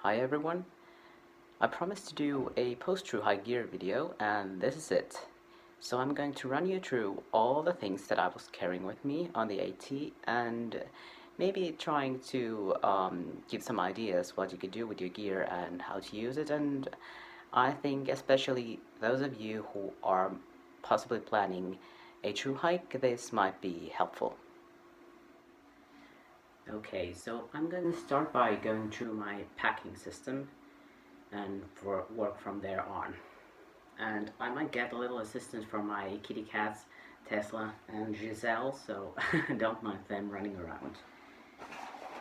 Hi everyone. I promised to do a post-Thru-hike gear video, and this is it. So I'm going to run you through all the things that I was carrying with me on the AT, and maybe trying to give some ideas what you could do with your gear and how to use it. And I think especially those of you who are possibly planning a Thru-hike, this might be helpful. Okay, so I'm going to start by going through my packing system and work from there on. And I might get a little assistance from my kitty cats, Tesla and Giselle, so don't mind them running around.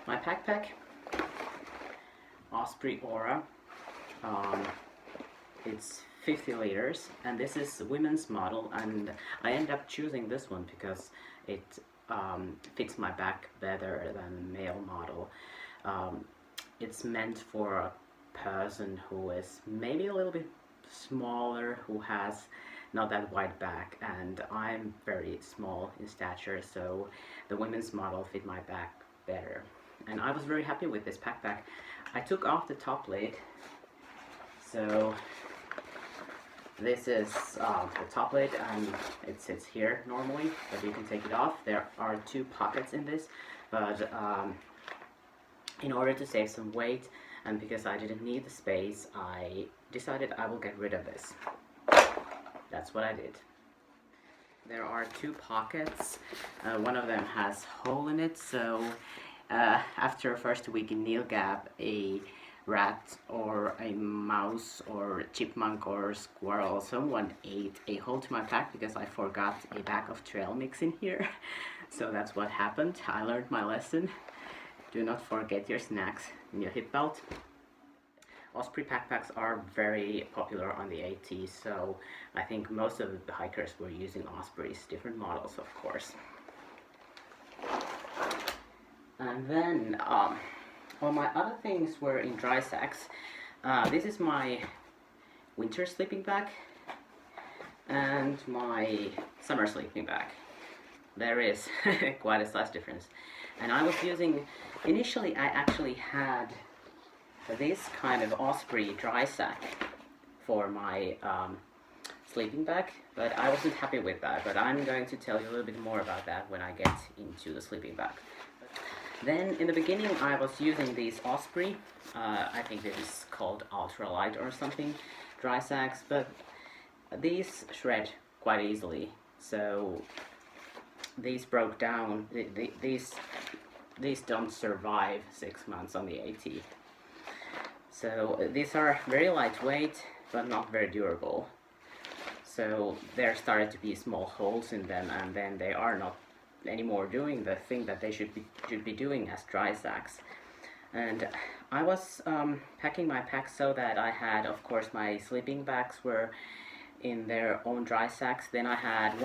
My backpack, Osprey Aura, it's 50 liters, and this is a women's model, and I ended up choosing this one because it fits my back better than the male model. It's meant for a person who is maybe a little bit smaller, who has not that wide back, and I'm very small in stature, so the women's model fit my back better. And I was very happy with this backpack. I took off the top lid, so this is the top lid, and it sits here normally, but you can take it off. There are two pockets in this, but in order to save some weight, and because I didn't need the space, I decided I will get rid of this. That's what I did. There are two pockets. One of them has a hole in it, so after first week in NeoGap, a rat or a mouse or a chipmunk or squirrel, someone ate a hole to my pack because I forgot a bag of trail mix in here. So that's what happened. I learned my lesson. Do not forget your snacks in your hip belt. Osprey backpacks are very popular on the AT, so I think most of the hikers were using Ospreys, different models of course. And then all my other things were in dry sacks. This is my winter sleeping bag and my summer sleeping bag. There is quite a size difference. And I was using, initially I actually had this kind of Osprey dry sack for my sleeping bag, but I wasn't happy with that. But I'm going to tell you a little bit more about that when I get into the sleeping bag. Then in the beginning I was using these Osprey, I think this is called Ultralight or something, dry sacks, but these shred quite easily, so these broke down. These don't survive 6 months on the AT. So these are very lightweight but not very durable. So there started to be small holes in them, and then they are not anymore doing the thing that they should be doing as dry sacks. And I was packing my pack so that I had, of course, my sleeping bags were in their own dry sacks. Then I had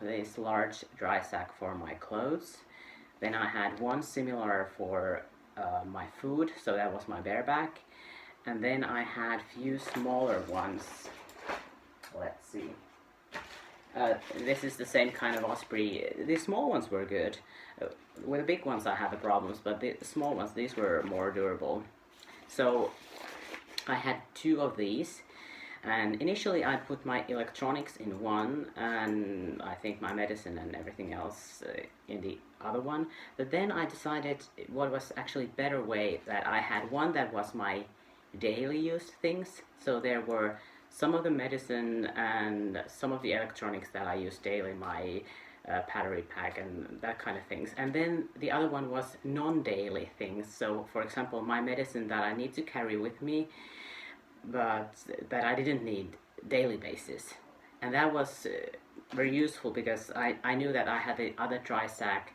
this large dry sack for my clothes. Then I had one similar for my food, so that was my bareback. And then I had few smaller ones. Let's see. This is the same kind of Osprey. The small ones were good. With the big ones I had the problems, but the small ones, these were more durable. So I had two of these, and initially I put my electronics in one, and I think my medicine and everything else in the other one. But then I decided what was actually a better way, that I had one that was my daily use things. So there were some of the medicine and some of the electronics that I use daily, my battery pack and that kind of things. And then the other one was non-daily things. So for example, my medicine that I need to carry with me, but that I didn't need daily basis. And that was very useful because I knew that I had the other dry sack.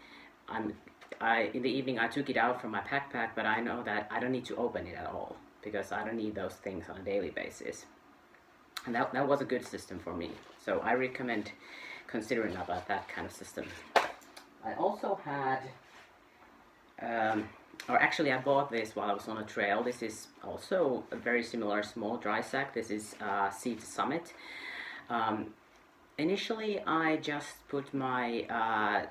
In the evening I took it out from my backpack, but I know that I don't need to open it at all because I don't need those things on a daily basis. And that was a good system for me. So I recommend considering about that kind of system. I also had, or actually I bought this while I was on a trail. This is also a very similar small dry sack. This is SeaToSummit. Initially I just put my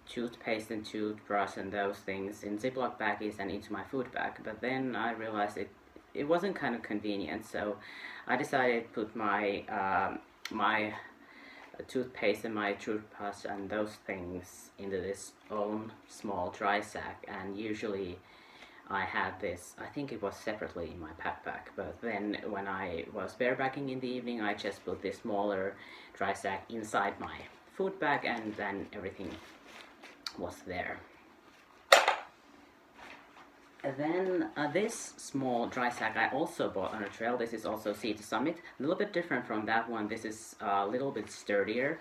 toothpaste and toothbrush and those things in Ziploc baggies and into my food bag, but then I realized it wasn't kind of convenient, so I decided to put my my toothpaste and my toothbrush and those things into this own small dry sack. And usually I had this, I think it was separately in my backpack, but then when I was barebacking in the evening, I just put this smaller dry sack inside my food bag, and then everything was there. And then this small dry sack I also bought on a trail. This is also SeaToSummit. A little bit different from that one. This is a little bit sturdier.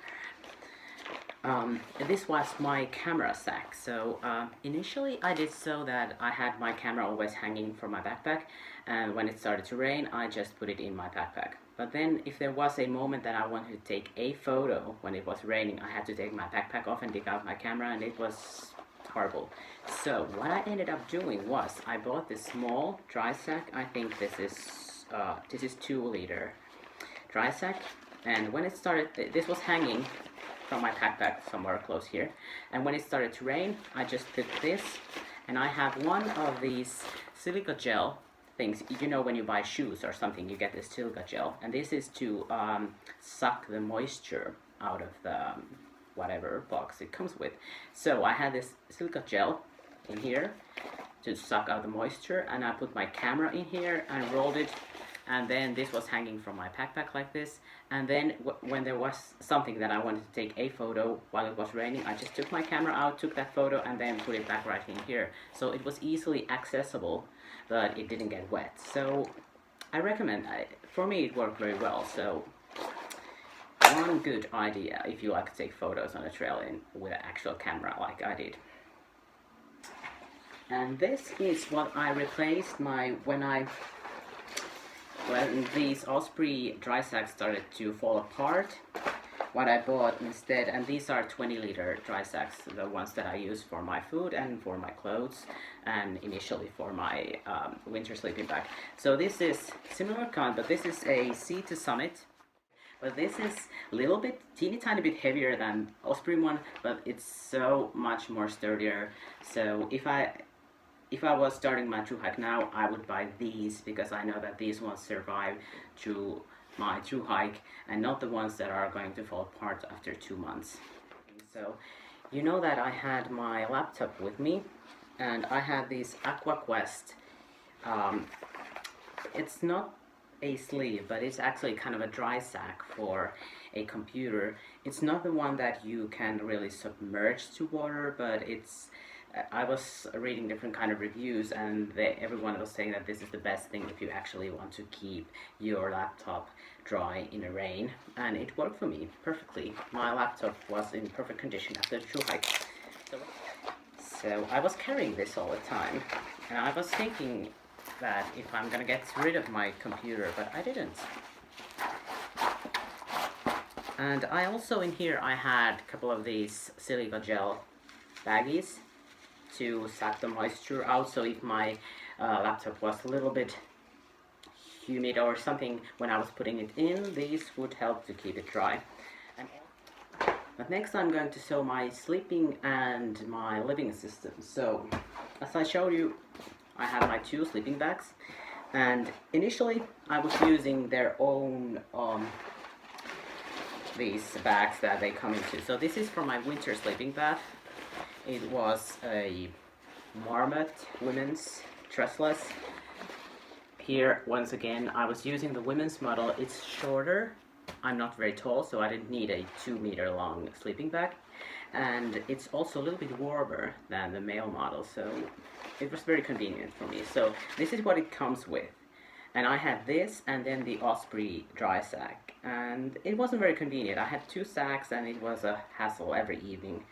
This was my camera sack. So initially I did so that I had my camera always hanging from my backpack, and when it started to rain I just put it in my backpack. But then if there was a moment that I wanted to take a photo when it was raining, I had to take my backpack off and dig out my camera, and it was horrible. So what I ended up doing was I bought this small dry sack. I think this is 2-liter dry sack, and when it started, this was hanging from my backpack somewhere close here, and when it started to rain I just took this, and I have one of these silica gel things. You know, when you buy shoes or something, you get this silica gel, and this is to suck the moisture out of the whatever box it comes with. So I had this silica gel in here to suck out the moisture, and I put my camera in here and rolled it, and then this was hanging from my backpack like this. And then when there was something that I wanted to take a photo while it was raining, I just took my camera out, took that photo, and then put it back right in here. So it was easily accessible, but it didn't get wet. So I recommend, for me it worked very well. So one good idea if you like to take photos on a trail with an actual camera like I did. And this is what I replaced when these Osprey dry sacks started to fall apart, what I bought instead, and these are 20-liter dry sacks, the ones that I use for my food and for my clothes, and initially for my winter sleeping bag. So this is similar kind, but this is a SeaToSummit. But this is a little bit, teeny tiny bit heavier than Osprey one, but it's so much more sturdier. So if I was starting my Thru-hike now, I would buy these, because I know that these ones survive to my Thru-hike, and not the ones that are going to fall apart after 2 months. So you know that I had my laptop with me, and I had this Aqua Quest. It's not a sleeve, but it's actually kind of a dry sack for a computer. It's not the one that you can really submerge to water, but it's I was reading different kind of reviews, and everyone was saying that this is the best thing if you actually want to keep your laptop dry in the rain, and it worked for me perfectly. My laptop was in perfect condition after the Thru-hike. So I was carrying this all the time, and I was thinking that if I'm gonna get rid of my computer, but I didn't. And I also, in here, I had a couple of these silica gel baggies to suck the moisture out, so if my laptop was a little bit humid or something when I was putting it in, these would help to keep it dry. But next I'm going to show my sleeping and my living system. So as I showed you, I have my 2 sleeping bags, and initially I was using their own these bags that they come into. So this is for my winter sleeping bag. It was a Marmot women's Trestles. Here once again I was using the women's model. It's shorter. I'm not very tall, so I didn't need a 2-meter long sleeping bag, and it's also a little bit warmer than the male model, so it was very convenient for me. So this is what it comes with, and I had this and then the Osprey dry sack, and it wasn't very convenient. I had 2 sacks and it was a hassle every evening,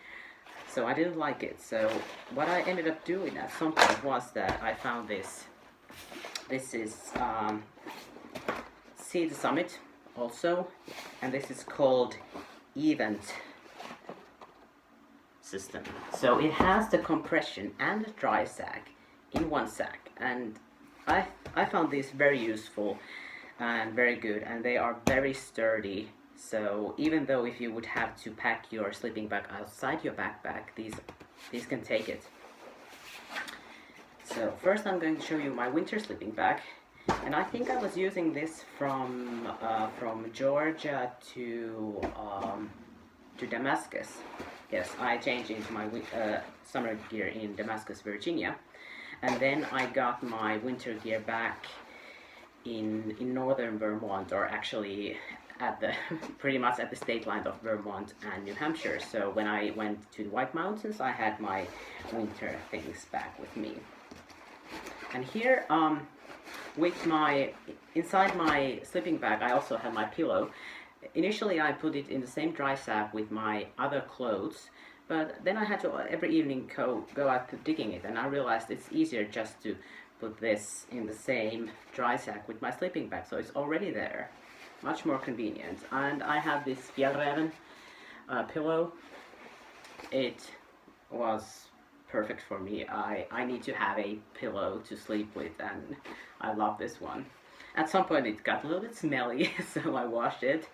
so I didn't like it. So what I ended up doing at some point was that I found this. This is SeaToSummit also, and this is called Event System. So it has the compression and the dry sack in one sack, and I found this very useful and very good, and they are very sturdy. So even though if you would have to pack your sleeping bag outside your backpack, these can take it. So first I'm going to show you my winter sleeping bag. And I think I was using this from Georgia to Damascus. Yes, I changed into my summer gear in Damascus, Virginia, and then I got my winter gear back in northern Vermont, or actually at the pretty much at the state line of Vermont and New Hampshire. So when I went to the White Mountains, I had my winter things back with me. And here, with inside my sleeping bag, I also have my pillow. Initially, I put it in the same dry sack with my other clothes, but then I had to every evening go out digging it, and I realized it's easier just to put this in the same dry sack with my sleeping bag, so it's already there. Much more convenient. And I have this Fjällräven pillow. It was perfect for me. I need to have a pillow to sleep with, and I love this one. At some point it got a little bit smelly, so I washed it,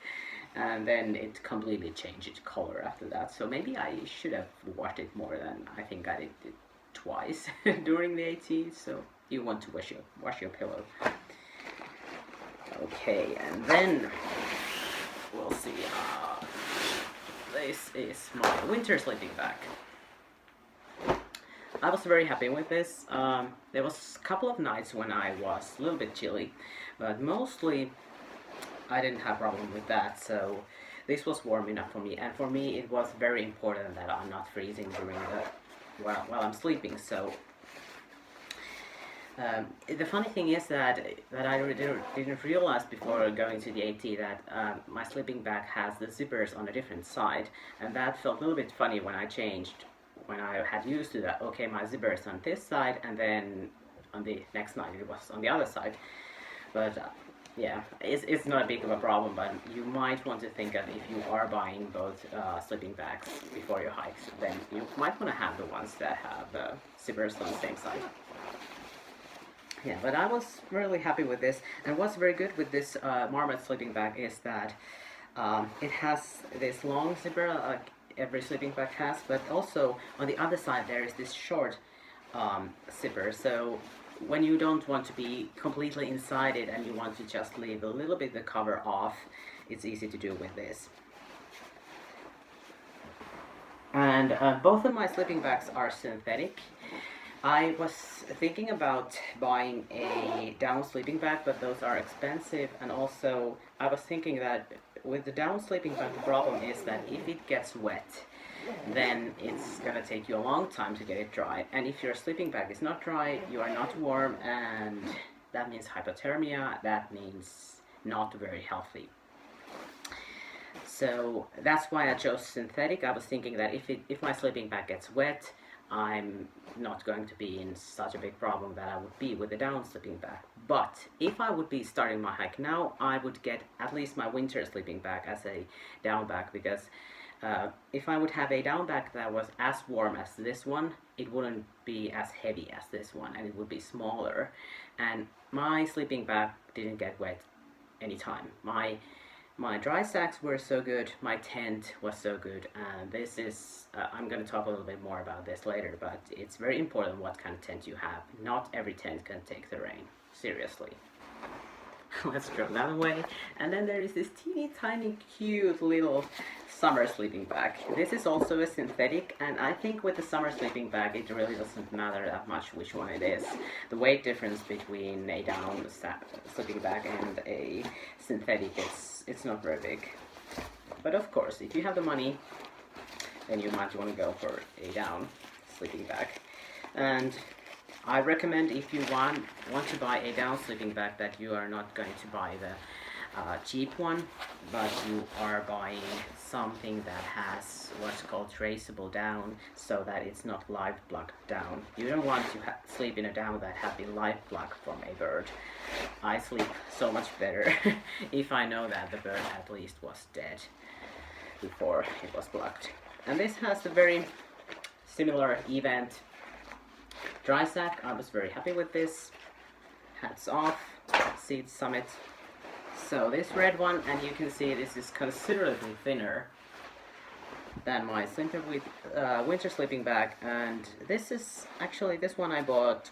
and then it completely changed its color after that. So maybe I should have washed it more than I think I did it twice during the AT. So you want to wash your pillow. Okay, and then we'll see. This is my winter sleeping bag. I was very happy with this. There was a couple of nights when I was a little bit chilly, but mostly I didn't have a problem with that, so this was warm enough for me. And for me it was very important that I'm not freezing during while I'm sleeping. So the funny thing is that I didn't realize before going to the AT that my sleeping bag has the zippers on a different side, and that felt a little bit funny when I changed. When I had used to that, okay, my zipper is on this side, and then on the next night it was on the other side. But yeah, it's not a big of a problem, but you might want to think that if you are buying both sleeping bags before your hikes, then you might want to have the ones that have zippers on the same side. Yeah, but I was really happy with this, and what's very good with this Marmot sleeping bag is that it has this long zipper, like every sleeping bag has, but also on the other side there is this short zipper, so when you don't want to be completely inside it and you want to just leave a little bit the cover off, it's easy to do with this. And both of my sleeping bags are synthetic. I was thinking about buying a down sleeping bag, but those are expensive, and also I was thinking that with the down sleeping bag, the problem is that if it gets wet, then it's gonna take you a long time to get it dry. And if your sleeping bag is not dry, you are not warm, and that means hypothermia, that means not very healthy. So that's why I chose synthetic. I was thinking that if my sleeping bag gets wet, I'm not going to be in such a big problem that I would be with a down sleeping bag. But if I would be starting my hike now, I would get at least my winter sleeping bag as a down bag, because if I would have a down bag that was as warm as this one, it wouldn't be as heavy as this one, and it would be smaller. And my sleeping bag didn't get wet anytime. My dry sacks were so good, my tent was so good, and this is, I'm going to talk a little bit more about this later, but it's very important what kind of tent you have. Not every tent can take the rain, seriously. Let's throw that away. And then there is this teeny tiny cute little summer sleeping bag. This is also a synthetic, and I think with the summer sleeping bag it really doesn't matter that much which one it is. The weight difference between a down sleeping bag and a synthetic, it's not very big. But of course, if you have the money, then you might want to go for a down sleeping bag. And I recommend, if you want to buy a down sleeping bag, that you are not going to buy the cheap one, but you are buying something that has what's called traceable down, so that it's not live plucked down. You don't want to sleep in a down that has been live plucked from a bird. I sleep so much better if I know that the bird at least was dead before it was plucked. And this has the very similar event dry sack. I was very happy with this. Hats off, SeaToSummit. So this red one, and you can see this is considerably thinner than my winter sleeping bag, and this is actually, this one I bought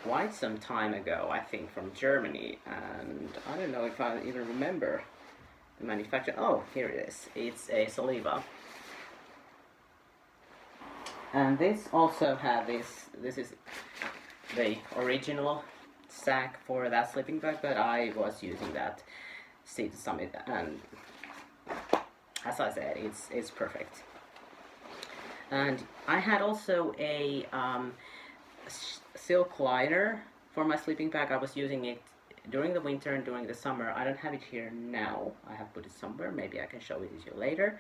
quite some time ago, I think, from Germany, and I don't know if I even remember the manufacturer. Oh, here it is. It's a Salewa. And this also had this is the original sack for that sleeping bag, but I was using that SeaToSummit, and as I said, it's perfect. And I had also a silk liner for my sleeping bag. I was using it during the winter and during the summer. I don't have it here now. I have put it somewhere. Maybe I can show it to you later.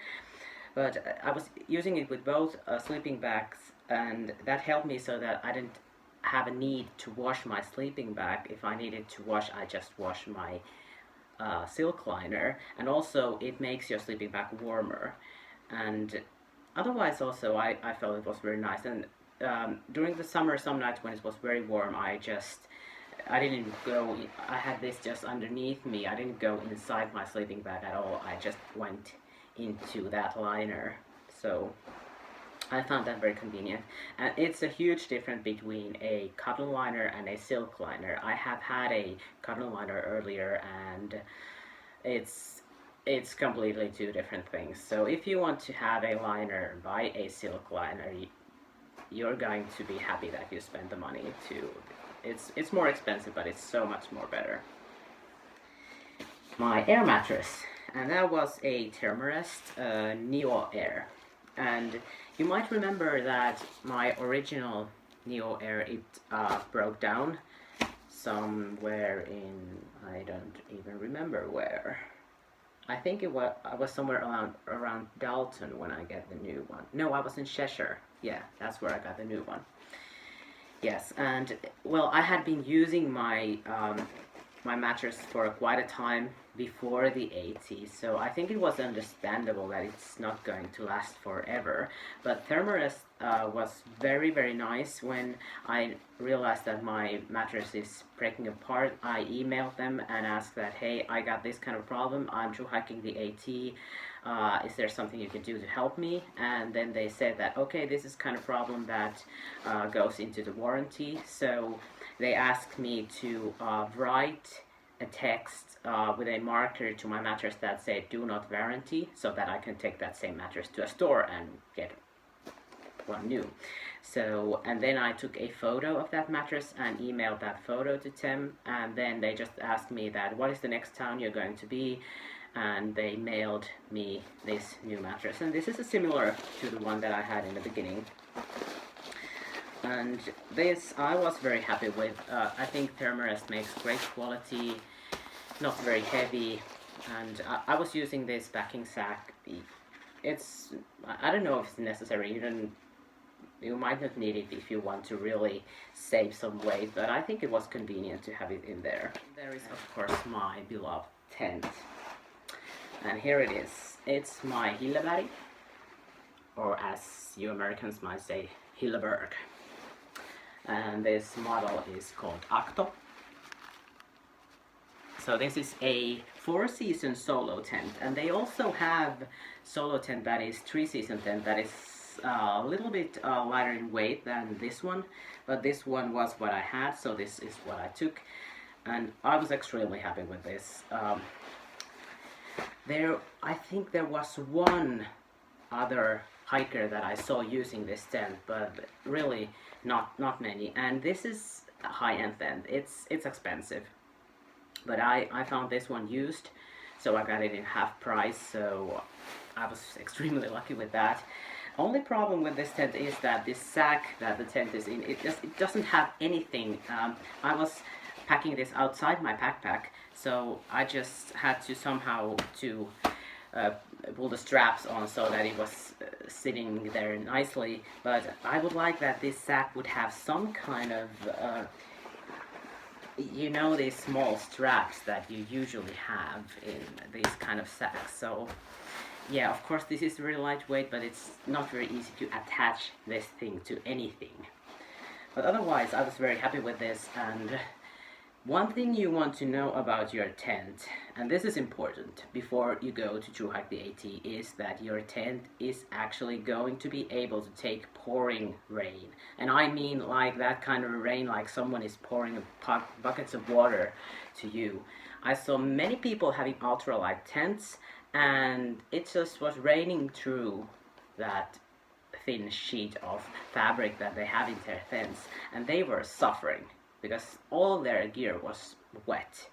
But I was using it with both sleeping bags, and that helped me so that I didn't have a need to wash my sleeping bag. If I needed to wash, I just wash my silk liner, and also it makes your sleeping bag warmer. And otherwise also I felt it was very nice. And during the summer, some nights when it was very warm, I didn't go, I had this just underneath me. I didn't go inside my sleeping bag at all. I just went into that liner. So I found that very convenient. And it's a huge difference between a cotton liner and a silk liner. I have had a cotton liner earlier, and it's completely two different things. So if you want to have a liner, buy a silk liner. You're going to be happy that you spend the money to. It's more expensive, but it's so much more better. My air mattress, and that was a Therm-a-Rest NeoAir. And you might remember that my original NeoAir, it broke down somewhere in, I don't even remember where. I think I was somewhere around Dalton when I got the new one. No, I was in Cheshire. Yeah, that's where I got the new one. Yes, and well, I had been using my my mattress for quite a time before the 80s, so I think it was understandable that it's not going to last forever. But Therm-a-Rest was very, very nice. When I realized that my mattress is breaking apart, I emailed them and asked that, hey, I got this kind of problem, I'm thru-hiking the AT, is there something you can do to help me? And then they said that, okay, this is kind of problem that goes into the warranty. So they asked me to write a text with a marker to my mattress that said do not warranty, so that I can take that same mattress to a store and get one new. So, and then I took a photo of that mattress and emailed that photo to them, and then they just asked me that what is the next town you're going to be, and they mailed me this new mattress. And this is similar to the one that I had in the beginning. And this I was very happy with. I think Therm-a-Rest makes great quality, not very heavy, and I was using this backing sack. I don't know if it's necessary. You might not need it if you want to really save some weight, but I think it was convenient to have it in there. There is of course my beloved tent, and here it is. It's my Hilleberg, or as you Americans might say, Hilleberg. And this model is called Akto. So this is a 4-season solo tent, and they also have solo tent that is 3-season tent that is a little bit lighter in weight than this one, but this one was what I had, so this is what I took, and I was extremely happy with this. I think there was one other hiker that I saw using this tent, but really not many. And this is a high-end tent. It's expensive, but I found this one used, so I got it in half price, so I was extremely lucky with that. Only problem with this tent is that this sack that the tent is in, it doesn't have anything. I was packing this outside my backpack, so I just had to somehow pull the straps on so that it was sitting there nicely. But I would like that this sack would have some kind of you know, these small straps that you usually have in these kind of sacks. So yeah, of course this is very lightweight, but it's not very easy to attach this thing to anything. But otherwise I was very happy with this, and One thing you want to know about your tent, and this is important before you go to Thru-hike the AT, is that your tent is actually going to be able to take pouring rain. And I mean like that kind of rain, like someone is pouring buckets of water to you. I saw many people having ultralight tents, and it just was raining through that thin sheet of fabric that they have in their tents, and they were suffering because all their gear was wet.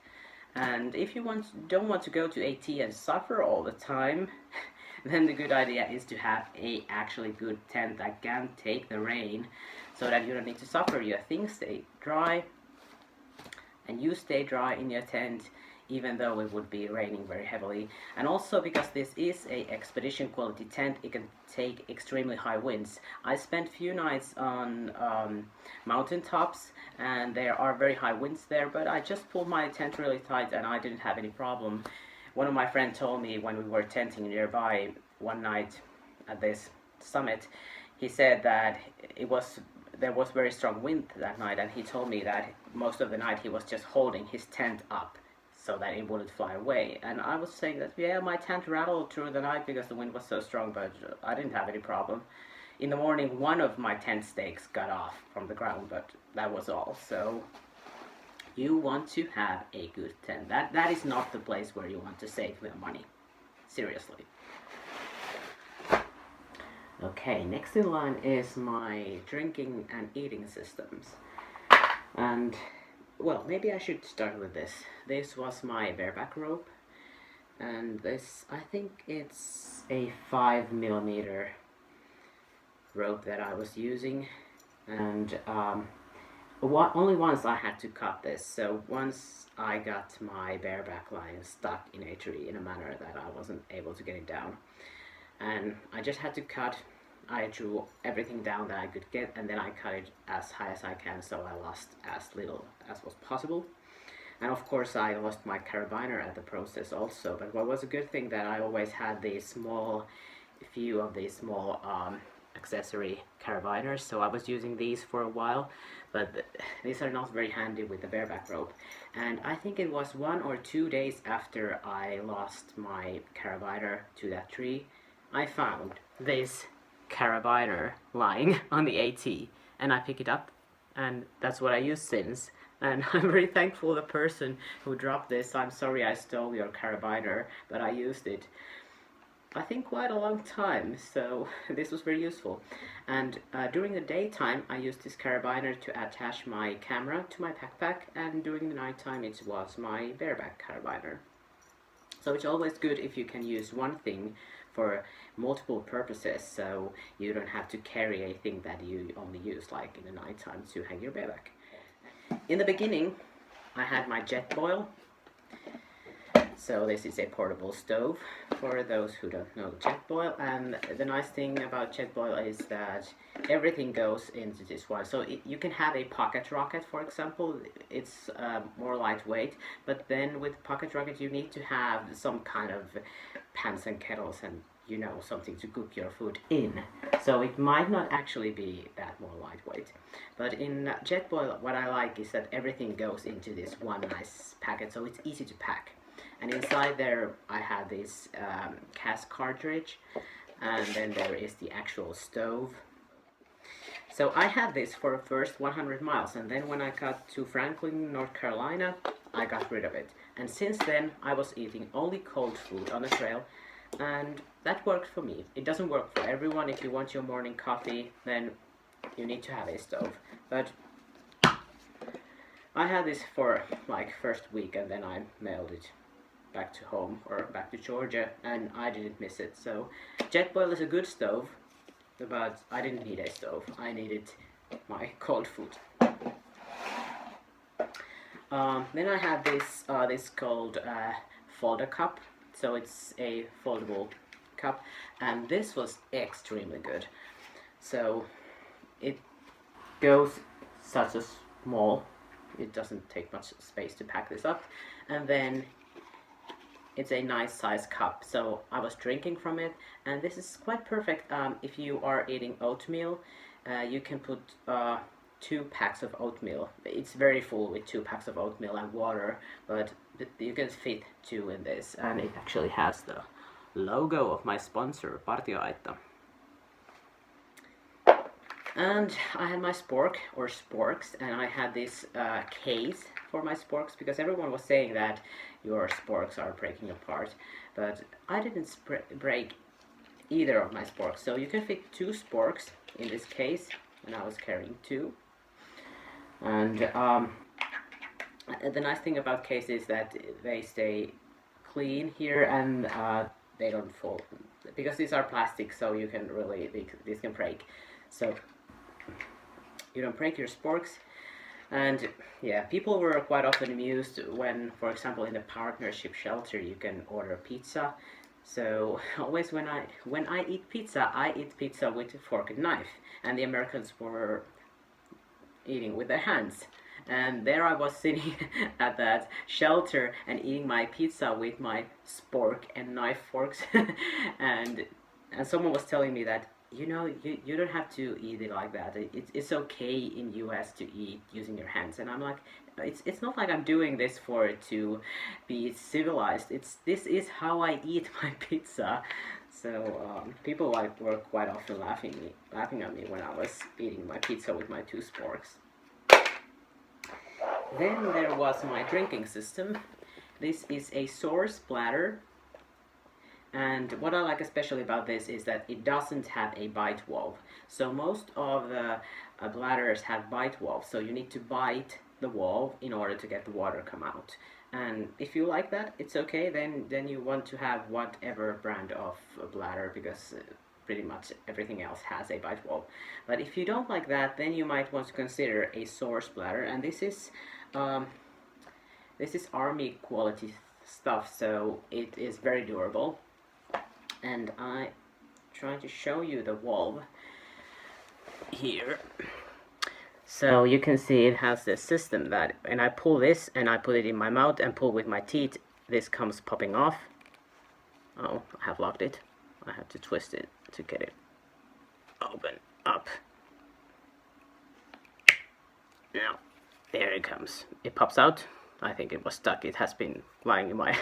And if you don't want to go to AT and suffer all the time, then the good idea is to have a actually good tent that can take the rain, so that you don't need to suffer. Your things stay dry, and you stay dry in your tent, even though it would be raining very heavily. And also because this is a expedition quality tent, it can take extremely high winds. I spent few nights on mountain tops, and there are very high winds there, but I just pulled my tent really tight and I didn't have any problem. One of my friends told me when we were tenting nearby one night at this summit, he said that there was very strong wind that night, and he told me that most of the night he was just holding his tent up so that it wouldn't fly away. And I was saying that, yeah, my tent rattled through the night because the wind was so strong, but I didn't have any problem. In the morning, one of my tent stakes got off from the ground, but that was all. So you want to have a good tent. That is not the place where you want to save your money. Seriously. Okay, next in line is my drinking and eating systems. And well, maybe I should start with this. This was my bareback rope, and this, I think it's a 5mm rope that I was using, and only once I had to cut this. So once I got my bareback line stuck in a tree in a manner that I wasn't able to get it down, and I just had to cut. I drew everything down that I could get, and then I cut it as high as I can, so I lost as little as was possible. And of course I lost my carabiner at the process also, but what was a good thing that I always had these few of these small accessory carabiners, so I was using these for a while, but these are not very handy with the bareback rope. And I think it was 1 or 2 days after I lost my carabiner to that tree, I found this carabiner lying on the AT, and I pick it up, and that's what I use since. And I'm very thankful the person who dropped this. I'm sorry I stole your carabiner, but I used it, I think, quite a long time, so this was very useful. And during the daytime I used this carabiner to attach my camera to my backpack, and during the nighttime it was my bareback carabiner. So it's always good if you can use one thing for multiple purposes, so you don't have to carry a thing that you only use like in the nighttime to hang your bareback. In the beginning I had my JetBoil. So this is a portable stove for those who don't know JetBoil, and the nice thing about JetBoil is that everything goes into this one. So you can have a pocket rocket, for example. It's more lightweight, but then with pocket rocket you need to have some kind of pans and kettles and, you know, something to cook your food in. So it might not actually be that more lightweight. But in JetBoil, what I like is that everything goes into this one nice packet, so it's easy to pack. And inside there I had this cast cartridge, and then there is the actual stove. So I had this for the first 100 miles, and then when I got to Franklin, North Carolina, I got rid of it. And since then I was eating only cold food on the trail, and that worked for me. It doesn't work for everyone. If you want your morning coffee, then you need to have a stove. But I had this for like first week, and then I mailed it back to home, or back to Georgia, and I didn't miss it. So JetBoil is a good stove, but I didn't need a stove. I needed my cold food. Then I have this called Fold-a-cup. So it's a foldable cup, and this was extremely good. So it goes such a small, it doesn't take much space to pack this up, and then it's a nice size cup, so I was drinking from it, and this is quite perfect if you are eating oatmeal. You can put 2 packs of oatmeal. It's very full with 2 packs of oatmeal and water, but you can fit 2 in this, and it actually has the logo of my sponsor, Partioaitta. And I had my spork, or sporks, and I had this case for my sporks, because everyone was saying that your sporks are breaking apart, but I didn't break either of my sporks. So you can fit 2 sporks in this case, and I was carrying 2. And the nice thing about cases is that they stay clean here, and they don't fall, because these are plastic, so you can really, these can break. So you don't break your sporks. And yeah, people were quite often amused when, for example, in the partnership shelter you can order pizza. So always when I eat pizza with a fork and knife, and the Americans were eating with their hands. And there I was sitting at that shelter and eating my pizza with my spork and knife forks, and someone was telling me that, you know, you don't have to eat it like that. It's okay in US to eat using your hands. And I'm like, it's not like I'm doing this for it to be civilized. This is how I eat my pizza. So people were quite often laughing at me when I was eating my pizza with my 2 sporks. Then there was my drinking system. This is a source bladder. And what I like especially about this is that it doesn't have a bite valve. So most of the bladders have bite valves, so you need to bite the valve in order to get the water come out. And if you like that, it's okay, then you want to have whatever brand of bladder, because pretty much everything else has a bite valve. But if you don't like that, then you might want to consider a source bladder, and this is army quality stuff, so it is very durable. And I'm trying to show you the valve here. So you can see it has this system that, and I pull this and I put it in my mouth and pull with my teeth, this comes popping off. Oh, I have locked it. I have to twist it to get it open up. Now, there it comes. It pops out. I think it was stuck. It has been lying in my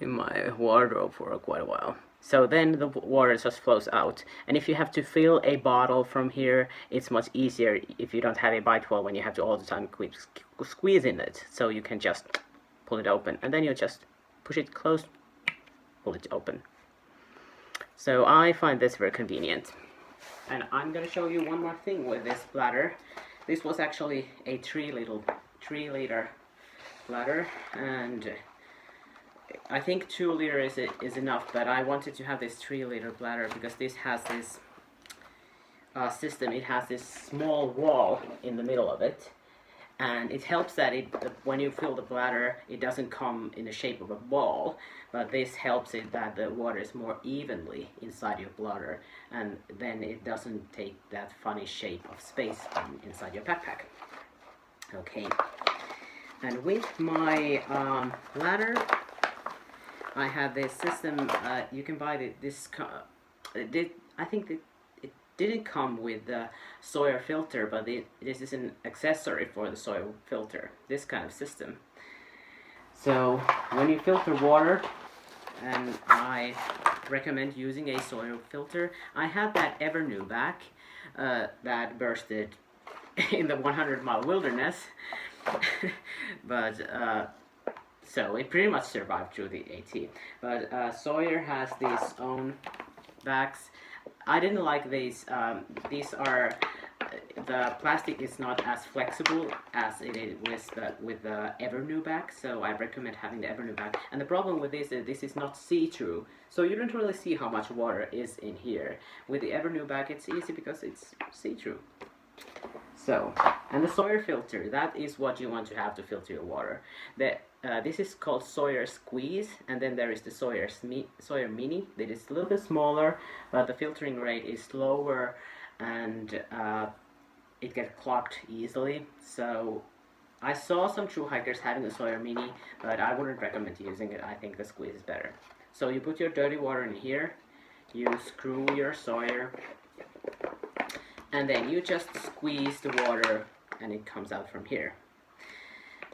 in my wardrobe for quite a while. So then the water just flows out. And if you have to fill a bottle from here, it's much easier if you don't have a bite valve when you have to all the time squeeze in it. So you can just pull it open, and then you just push it close, pull it open. So I find this very convenient. And I'm gonna show you one more thing with this bladder. This was actually a 3 liter bladder, and I think 2 liter is enough, but I wanted to have this 3 liter bladder because this has this system. It has this small wall in the middle of it, and it helps that when you fill the bladder, it doesn't come in the shape of a ball, but this helps it that the water is more evenly inside your bladder, and then it doesn't take that funny shape of space inside your backpack. Okay, and with my bladder, I have this system. You can buy this. I think that it didn't come with the Sawyer filter, but this is an accessory for the Sawyer filter. This kind of system. So when you filter water, and I recommend using a Sawyer filter. I had that Evernew back that bursted in the 100-mile wilderness, but. So it pretty much survived through the AT. But Sawyer has these own backs. I didn't like these. These are, the plastic is not as flexible as it is with the Evernew back, so I recommend having the Evernew back. And the problem with this is not see-through, so you don't really see how much water is in here. With the Evernew back, it's easy because it's see-through. So, and the Sawyer filter, that is what you want to have to filter your water. This is called Sawyer Squeeze, and then there is the Sawyer Mini. That is a little bit smaller, but the filtering rate is slower, and it gets clogged easily. So I saw some Thru-hikers having the Sawyer Mini, but I wouldn't recommend using it. I think the Squeeze is better. So you put your dirty water in here, you screw your Sawyer, and then you just squeeze the water and it comes out from here.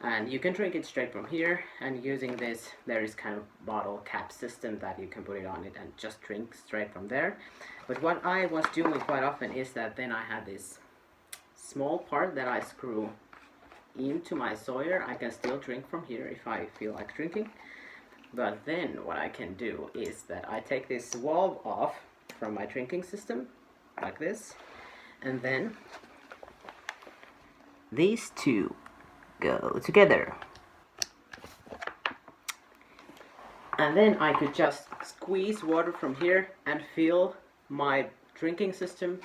And you can drink it straight from here, and using this, there is kind of bottle cap system that you can put it on it and just drink straight from there. But what I was doing quite often is that then I had this small part that I screw into my Sawyer. I can still drink from here if I feel like drinking. But then what I can do is that I take this valve off from my drinking system, like this, and then these two go together. And then I could just squeeze water from here and fill my drinking system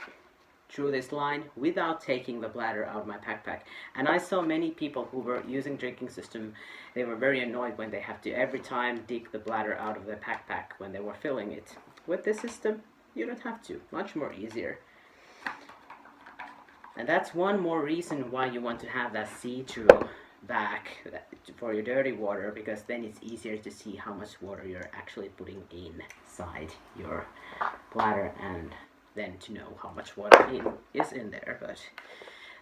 through this line without taking the bladder out of my backpack. And I saw many people who were using drinking system, they were very annoyed when they have to every time dig the bladder out of the backpack when they were filling it. With this system, you don't have to. Much more easier. And that's one more reason why you want to have that see-through back for your dirty water, because then it's easier to see how much water you're actually putting inside your bladder, and then to know how much water is in there. But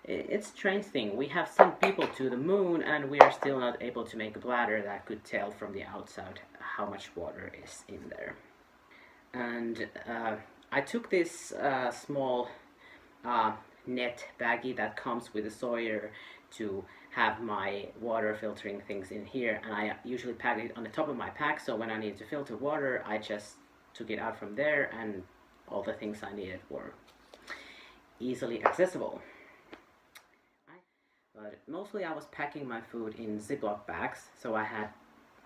it's a strange thing. We have sent people to the moon and we are still not able to make a bladder that could tell from the outside how much water is in there. And I took this small net baggie that comes with a Sawyer to have my water filtering things in here, and I usually pack it on the top of my pack, so when I need to filter water I just took it out from there and all the things I needed were easily accessible. But mostly I was packing my food in Ziploc bags, so I had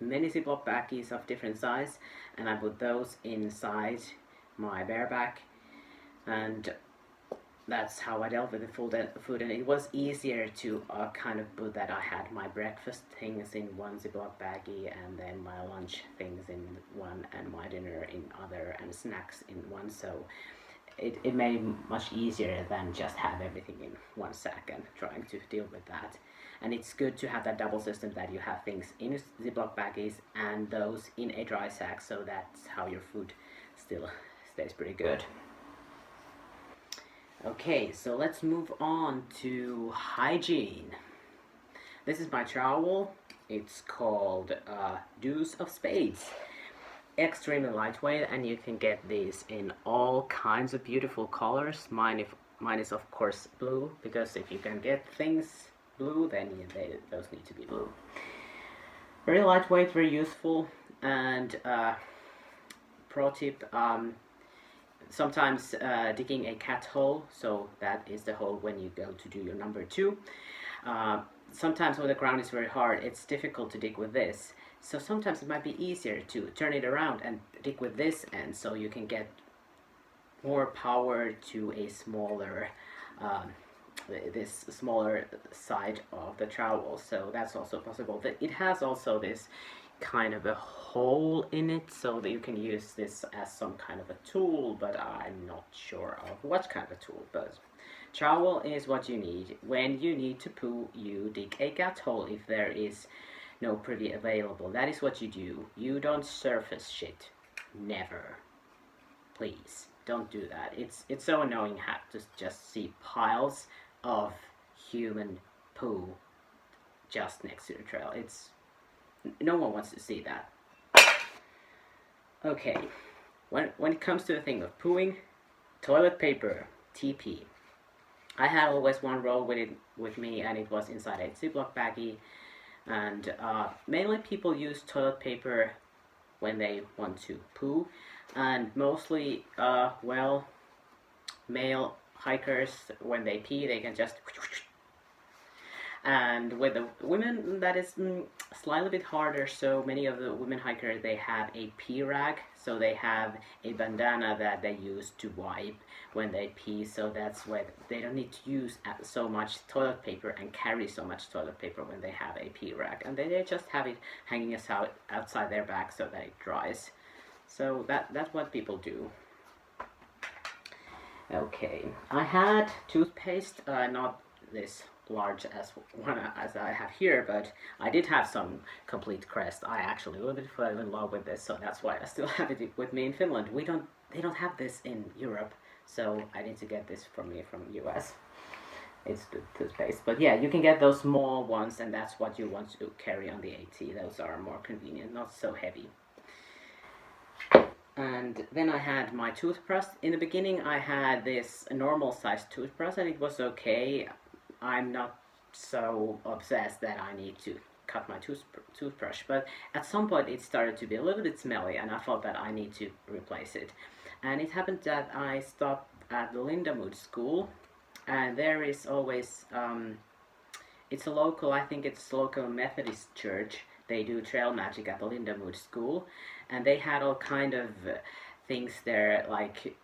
many Ziploc baggies of different size, and I put those inside my bareback, and that's how I dealt with the food, and it was easier to kind of put that I had my breakfast things in one Ziploc baggie, and then my lunch things in one, and my dinner in other, and snacks in one, so it made it much easier than just have everything in one sack and trying to deal with that. And it's good to have that double system, that you have things in Ziploc baggies and those in a dry sack, so that's how your food still stays pretty good. Okay, so let's move on to hygiene. This is my trowel. It's called Deuce of Spades. Extremely lightweight, and you can get these in all kinds of beautiful colors. Mine is of course blue, because if you can get things blue, then those need to be blue. Very lightweight, very useful, and pro tip, sometimes digging a cat hole, so that is the hole when you go to do your number 2. Sometimes when the ground is very hard, it's difficult to dig with this. So sometimes it might be easier to turn it around and dig with this end, so you can get more power to a smaller, this smaller side of the trowel. So that's also possible. It has also this kind of a hole in it, so that you can use this as some kind of a tool, but I'm not sure of what kind of tool. But trowel is what you need. When you need to poo, you dig a cat hole if there is no privy available. That is what you do. You don't surface shit. Never. Please, don't do that. It's so annoying to just see piles of human poo just next to the trail. No one wants to see that. Okay, when it comes to the thing of pooing, toilet paper, TP. I had always one roll with me, and it was inside a Ziploc baggie. And mainly people use toilet paper when they want to poo, and mostly, well, male hikers, when they pee, they can just. And with the women, that is slightly bit harder. So many of the women hikers, they have a pee rag, so they have a bandana that they use to wipe when they pee. So that's why they don't need to use so much toilet paper and carry so much toilet paper when they have a pee rag, and they just have it hanging outside their back so that it dries. So that's what people do. Okay, I had toothpaste, not this large as one as I have here, but I did have some complete crest. I actually a little bit fell in love with this, so that's why I still have it with me in Finland. They don't have this in Europe, so I need to get this from US. It's the toothpaste, but yeah, you can get those small ones, and that's what you want to carry on the AT. Those are more convenient, not so heavy. And then I had my toothbrush. In the beginning I had this normal sized toothbrush and it was okay. I'm not so obsessed that I need to cut my toothbrush, but at some point it started to be a little bit smelly and I thought that I need to replace it. And it happened that I stopped at the Lindamood school, and there is always, it's a local, I think it's a local Methodist church. They do trail magic at the Lindamood school, and they had all kind of things there, like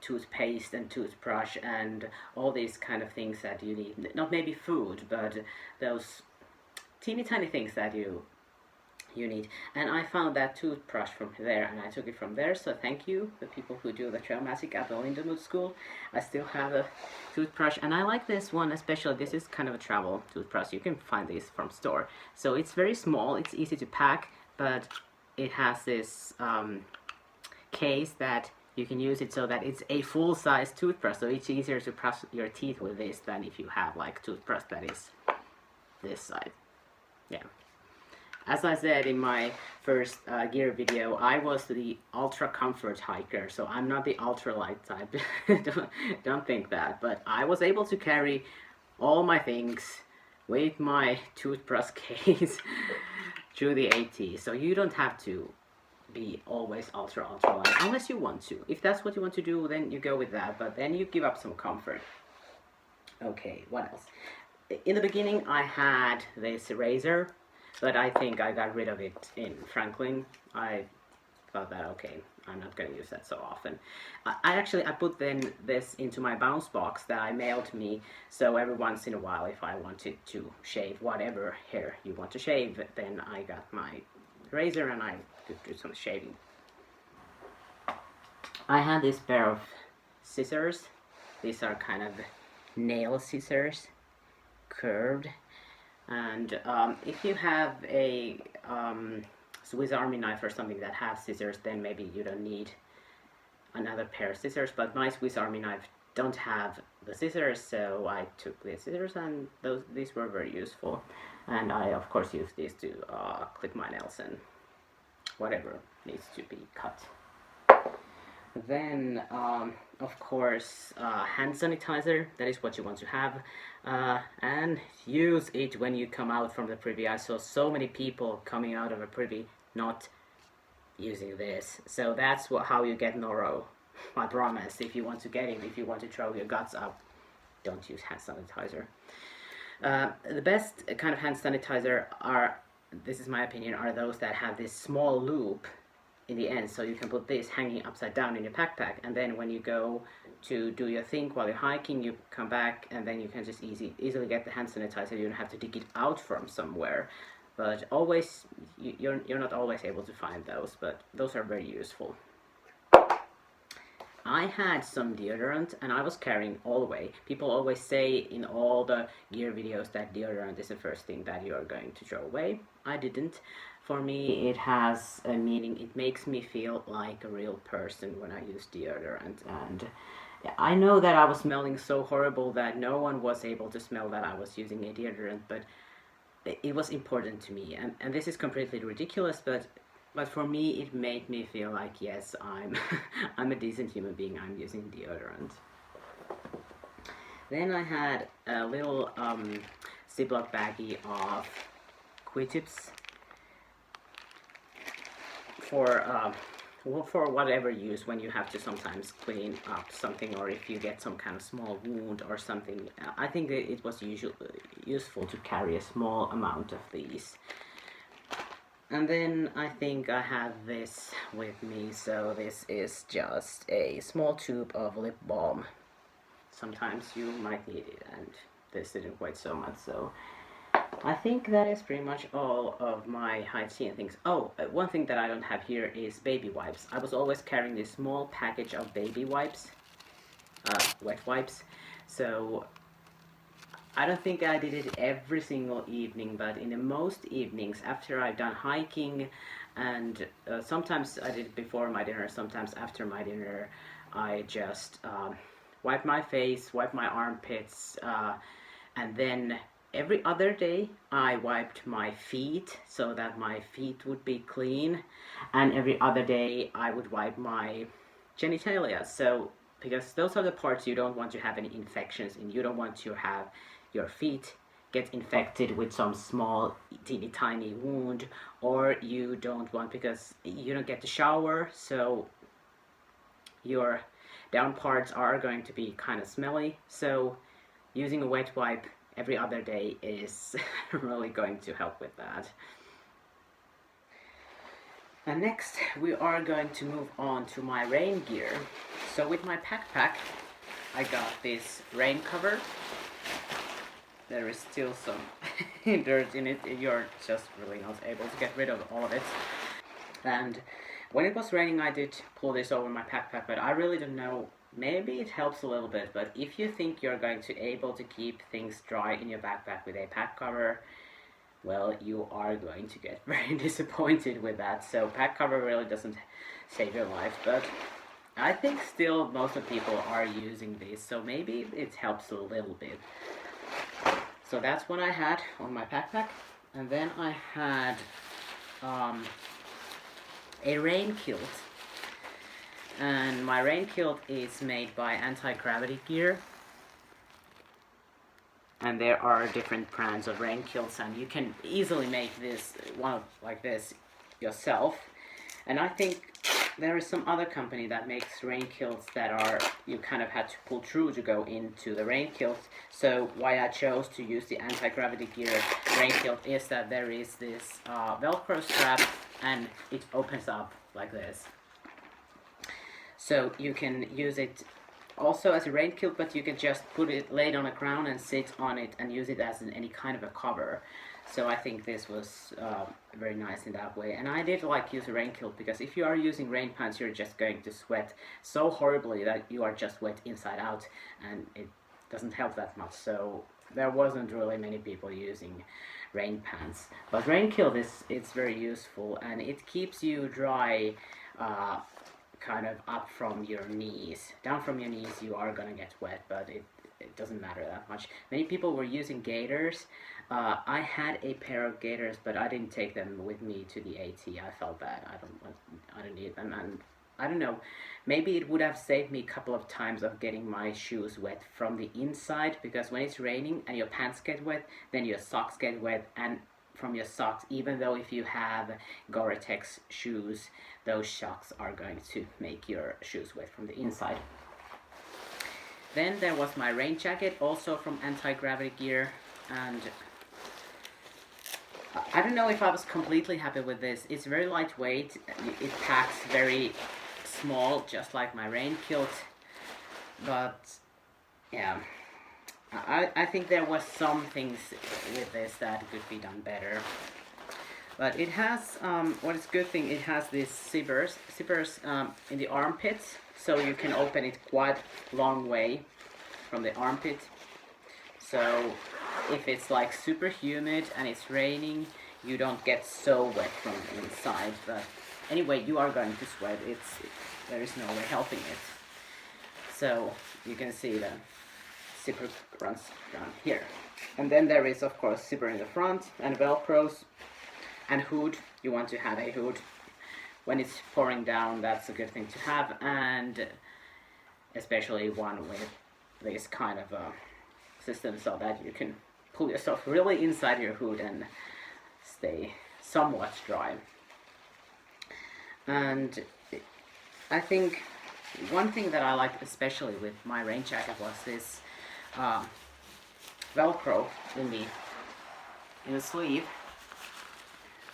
toothpaste and toothbrush and all these kind of things that you need. Not maybe food, but those teeny tiny things that you need. And I found that toothbrush from there, and I took it from there, so thank you, the people who do the trail magic at the Lindamood school. I still have a toothbrush, and I like this one especially. This is kind of a travel toothbrush. You can find these from store. So it's very small, it's easy to pack, but it has this case that you can use it so that it's a full-size toothbrush, so it's easier to brush your teeth with this than if you have like toothbrush that is this size. Yeah. As I said in my first gear video, I was the ultra comfort hiker, so I'm not the ultralight type. don't think that, but I was able to carry all my things with my toothbrush case through the AT, so you don't have to be always ultralight unless you want to. If that's what you want to do, then you go with that, but then you give up some comfort. Okay, what else? In the beginning I had this razor, but I think I got rid of it in Franklin. I thought that, okay, I'm not going to use that so often. I put then this into my bounce box that I mailed me, so every once in a while if I wanted to shave whatever hair you want to shave, then I got my razor and I could do some shaving. I had this pair of scissors. These are kind of nail scissors, curved. And if you have a Swiss Army knife or something that has scissors, then maybe you don't need another pair of scissors. But my Swiss Army knife don't have the scissors, so I took the scissors, and these were very useful. And I of course use these to clip my nails and whatever needs to be cut. Then, of course, hand sanitizer. That is what you want to have, and use it when you come out from the privy. I saw so many people coming out of a privy not using this, so that's how you get Noro. I promise. If you want to get him, if you want to throw your guts up, don't use hand sanitizer. The best kind of hand sanitizer are, this is my opinion, are those that have this small loop in the end, so you can put this hanging upside down in your backpack, and then when you go to do your thing while you're hiking, you come back and then you can just easily get the hand sanitizer. You don't have to dig it out from somewhere, but always you're not always able to find those, but those are very useful. I had some deodorant and I was carrying all the way. People always say in all the gear videos that deodorant is the first thing that you are going to throw away. I didn't. For me, it has a meaning. It makes me feel like a real person when I use deodorant. And I know that I was smelling so horrible that no one was able to smell that I was using a deodorant, but it was important to me. And this is completely ridiculous, but for me, it made me feel like, yes, I'm a decent human being. I'm using deodorant. Then I had a little Ziploc baggie of Q-tips for whatever use, when you have to sometimes clean up something, or if you get some kind of small wound or something. I think that it was useful to carry a small amount of these. And then I think I have this with me, so this is just a small tube of lip balm. Sometimes you might need it, and this didn't weigh so much, so I think that is pretty much all of my hygiene things. Oh, one thing that I don't have here is baby wipes. I was always carrying this small package of baby wipes, wet wipes, so I don't think I did it every single evening, but in the most evenings after I've done hiking, and sometimes I did it before my dinner, sometimes after my dinner, I just wipe my face, wipe my armpits, and then every other day I wiped my feet so that my feet would be clean, and every other day I would wipe my genitalia. So because those are the parts you don't want to have any infections in. You don't want to have your feet get infected with some small teeny tiny wound, or you don't want, because you don't get to shower, so your down parts are going to be kind of smelly. So using a wet wipe every other day is really going to help with that. And next we are going to move on to my rain gear. So with my backpack I got this rain cover. There is still some dirt in it, you're just really not able to get rid of all of it. And when it was raining I did pull this over my backpack, but I really don't know, maybe it helps a little bit, but if you think you're going to be able to keep things dry in your backpack with a pack cover, well, you are going to get very disappointed with that. So pack cover really doesn't save your life, but I think still most of the people are using this, so maybe it helps a little bit. So that's what I had on my backpack. And then I had a rain kilt. And my rain kilt is made by Anti-Gravity Gear. And there are different brands of rain kilts, and you can easily make this one like this yourself. And I think there is some other company that makes rain kilts that are, you kind of had to pull through to go into the rain kilt. So why I chose to use the Anti-Gravity Gear rain kilt is that there is this Velcro strap, and it opens up like this. So you can use it also as a rain kilt, but you can just put it, lay it on the ground and sit on it and use it as any kind of a cover. So I think this was very nice in that way. And I did like use a rain kilt because if you are using rain pants, you're just going to sweat so horribly that you are just wet inside out, and it doesn't help that much. So there wasn't really many people using rain pants. But rain kilt it's very useful, and it keeps you dry kind of up from your knees. Down from your knees you are gonna get wet, but it doesn't matter that much. Many people were using gaiters. I had a pair of gaiters, but I didn't take them with me to the AT. I felt bad. I don't need them, and I don't know. Maybe it would have saved me a couple of times of getting my shoes wet from the inside, because when it's raining and your pants get wet, then your socks get wet, and from your socks, even though if you have Gore-Tex shoes, those socks are going to make your shoes wet from the inside. Then there was my rain jacket, also from Anti-Gravity Gear, and I don't know if I was completely happy with this. It's very lightweight, it packs very small, just like my rain kilt, but yeah, I think there was some things with this that could be done better. But it has, what is good thing, it has these zippers in the armpits, so you can open it quite long way from the armpit. So if it's like super humid and it's raining, you don't get so wet from the inside. But anyway, you are going to sweat. There is no way helping it. So you can see the zipper runs down here. And then there is of course zipper in the front and Velcros and hood. You want to have a hood. When it's pouring down, that's a good thing to have, and especially one with this kind of a system so that you can pull yourself really inside your hood and stay somewhat dry. And I think one thing that I liked especially with my rain jacket was this Velcro in the sleeve.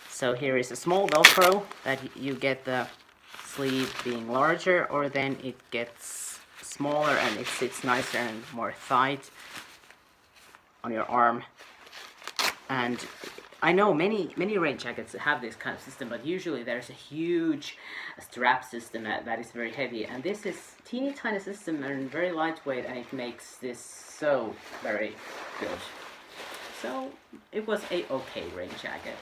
So here is a small Velcro that you get the sleeve being larger, or then it gets smaller and it sits nicer and more tight on your arm. And I know many rain jackets have this kind of system, but usually there's a huge strap system that is very heavy, and this is teeny tiny system and very lightweight, and it makes this so very good. So it was a okay rain jacket.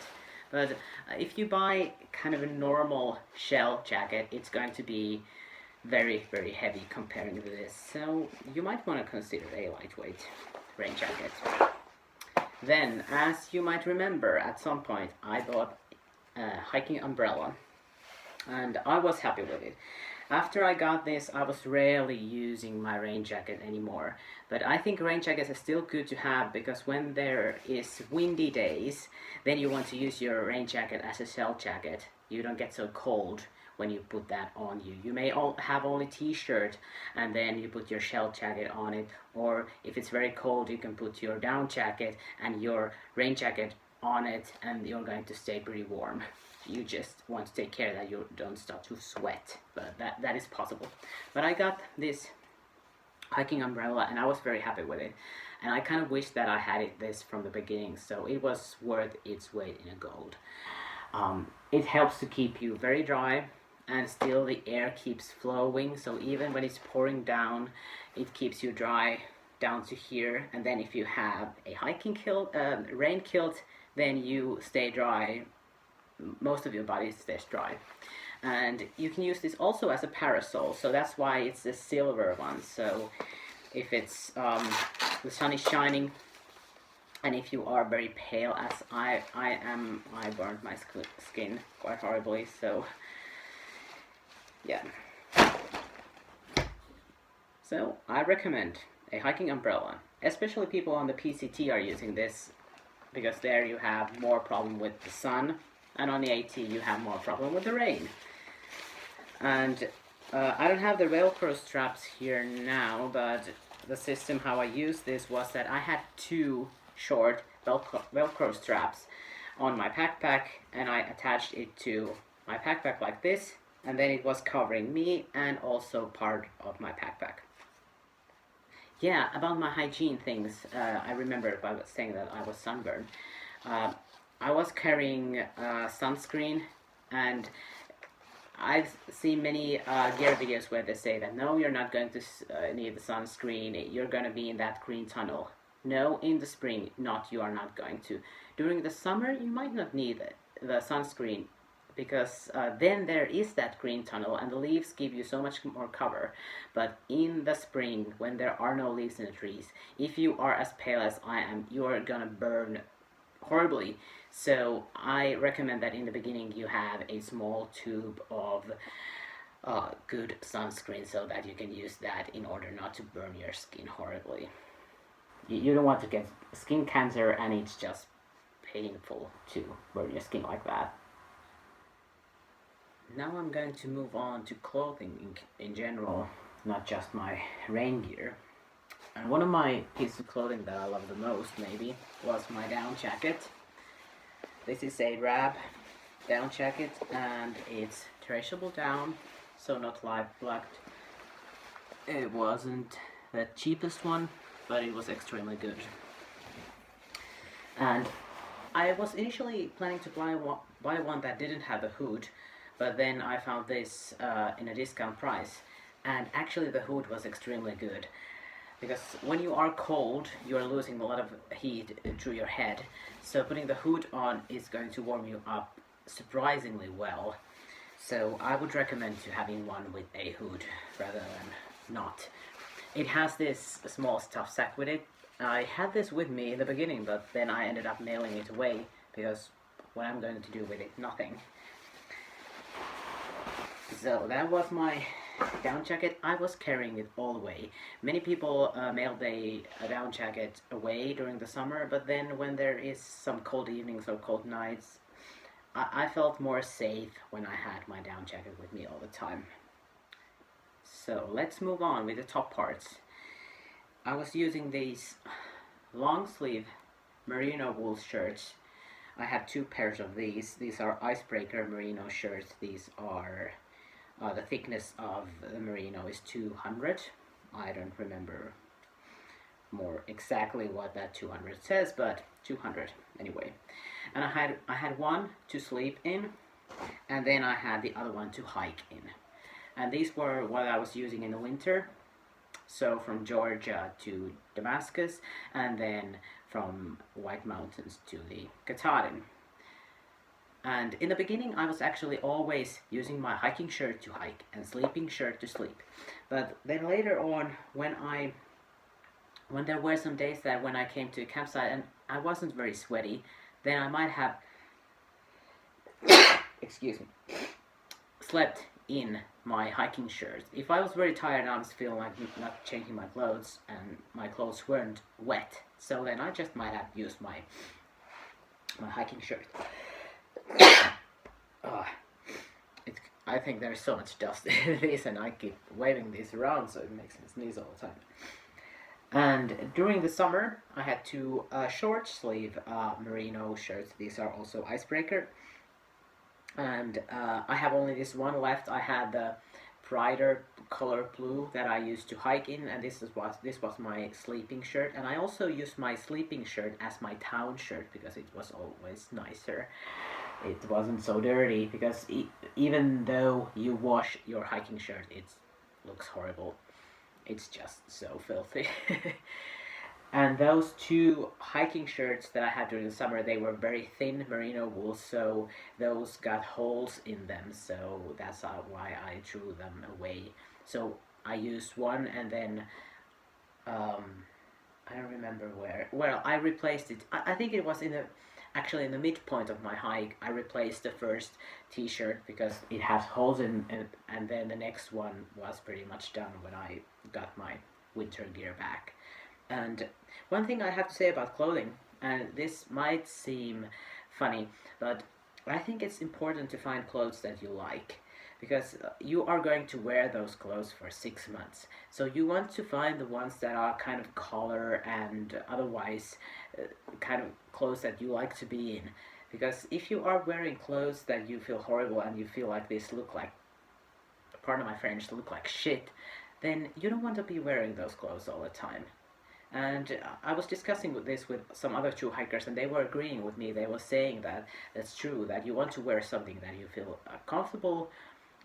But if you buy kind of a normal shell jacket, it's going to be very heavy comparing to this. So you might want to consider a lightweight rain jacket. Then, as you might remember, at some point I bought a hiking umbrella, and I was happy with it. After I got this, I was rarely using my rain jacket anymore, but I think rain jackets are still good to have, because when there is windy days, then you want to use your rain jacket as a shell jacket. You don't get so cold when you put that on you. You may have only t-shirt and then you put your shell jacket on it, or if it's very cold you can put your down jacket and your rain jacket on it, and you're going to stay pretty warm. You just want to take care that you don't start to sweat, but that is possible. But I got this hiking umbrella and I was very happy with it, and I kind of wish that I had this from the beginning, so it was worth its weight in gold. It helps to keep you very dry, and still the air keeps flowing, so even when it's pouring down, it keeps you dry down to here. And then if you have a hiking kilt, rain kilt, then you stay dry. Most of your body stays dry. And you can use this also as a parasol, so that's why it's a silver one. So if it's the sun is shining, and if you are very pale as I am, I burned my skin quite horribly, so yeah. So I recommend a hiking umbrella, especially people on the PCT are using this, because there you have more problem with the sun, and on the AT you have more problem with the rain. And I don't have the Velcro straps here now, but the system how I used this was that I had two short Velcro straps on my backpack, and I attached it to my backpack like this, and then it was covering me and also part of my backpack. Yeah, about my hygiene things, I remember I was saying that I was sunburned. I was carrying sunscreen, and I've seen many gear videos where they say that no, you're not going to need the sunscreen, you're going to be in that green tunnel. No, in the spring, you are not going to. During the summer, you might not need the sunscreen, because then there is that green tunnel and the leaves give you so much more cover. But in the spring, when there are no leaves in the trees, if you are as pale as I am, you are gonna burn horribly. So I recommend that in the beginning you have a small tube of good sunscreen, so that you can use that in order not to burn your skin horribly. You don't want to get skin cancer, and it's just painful to burn your skin like that. Now I'm going to move on to clothing in general, not just my rain gear. And one of my pieces of clothing that I love the most, maybe, was my down jacket. This is a Rab down jacket, and it's traceable down, so not live plucked. It wasn't the cheapest one, but it was extremely good. And I was initially planning to buy one that didn't have a hood, but then I found this in a discount price, and actually the hood was extremely good, because when you are cold you're losing a lot of heat through your head, so putting the hood on is going to warm you up surprisingly well. So I would recommend to having one with a hood rather than not. It has this small stuff sack with it. I had this with me in the beginning, but then I ended up mailing it away, because what I'm going to do with it? Nothing. So that was my down jacket. I was carrying it all the way. Many people mailed a down jacket away during the summer, but then when there is some cold evenings or cold nights, I felt more safe when I had my down jacket with me all the time. So let's move on with the top parts. I was using these long sleeve merino wool shirts. I have two pairs of these. These are icebreaker merino shirts. These are the thickness of the merino is 200. I don't remember more exactly what that 200 says, but 200. anyway. And I had one to sleep in, and then I had the other one to hike in. And these were what I was using in the winter. So from Georgia to Damascus, and then from White Mountains to the Katahdin. And in the beginning I was actually always using my hiking shirt to hike and sleeping shirt to sleep. But then later on, when there were some days that when I came to a campsite and I wasn't very sweaty, then I might have excuse me, slept in my hiking shirt. If I was very tired and I was feeling like not changing my clothes and my clothes weren't wet, so then I just might have used my hiking shirt. I think there's so much dust in this and I keep waving this around so it makes me sneeze all the time. And during the summer I had two short sleeve merino shirts. These are also icebreaker. And I have only this one left. I had the brighter color blue that I used to hike in, and this was my sleeping shirt. And I also used my sleeping shirt as my town shirt because it was always nicer. It wasn't so dirty because even though you wash your hiking shirt, it looks horrible. It's just so filthy. And those two hiking shirts that I had during the summer, they were very thin merino wool, so those got holes in them, so that's why I threw them away. So I used one, and then I don't remember where. Well, I replaced it. I think it was actually in the midpoint of my hike. I replaced the first t-shirt because it has holes in it, and then the next one was pretty much done when I got my winter gear back. And one thing I have to say about clothing, and this might seem funny, but I think it's important to find clothes that you like, because you are going to wear those clothes for 6 months. So you want to find the ones that are kind of color and otherwise kind of clothes that you like to be in. Because if you are wearing clothes that you feel horrible and you feel like this look like, pardon my French, look like shit, then you don't want to be wearing those clothes all the time. And I was discussing this with some other true hikers, and they were agreeing with me. They were saying that that's true, that you want to wear something that you feel comfortable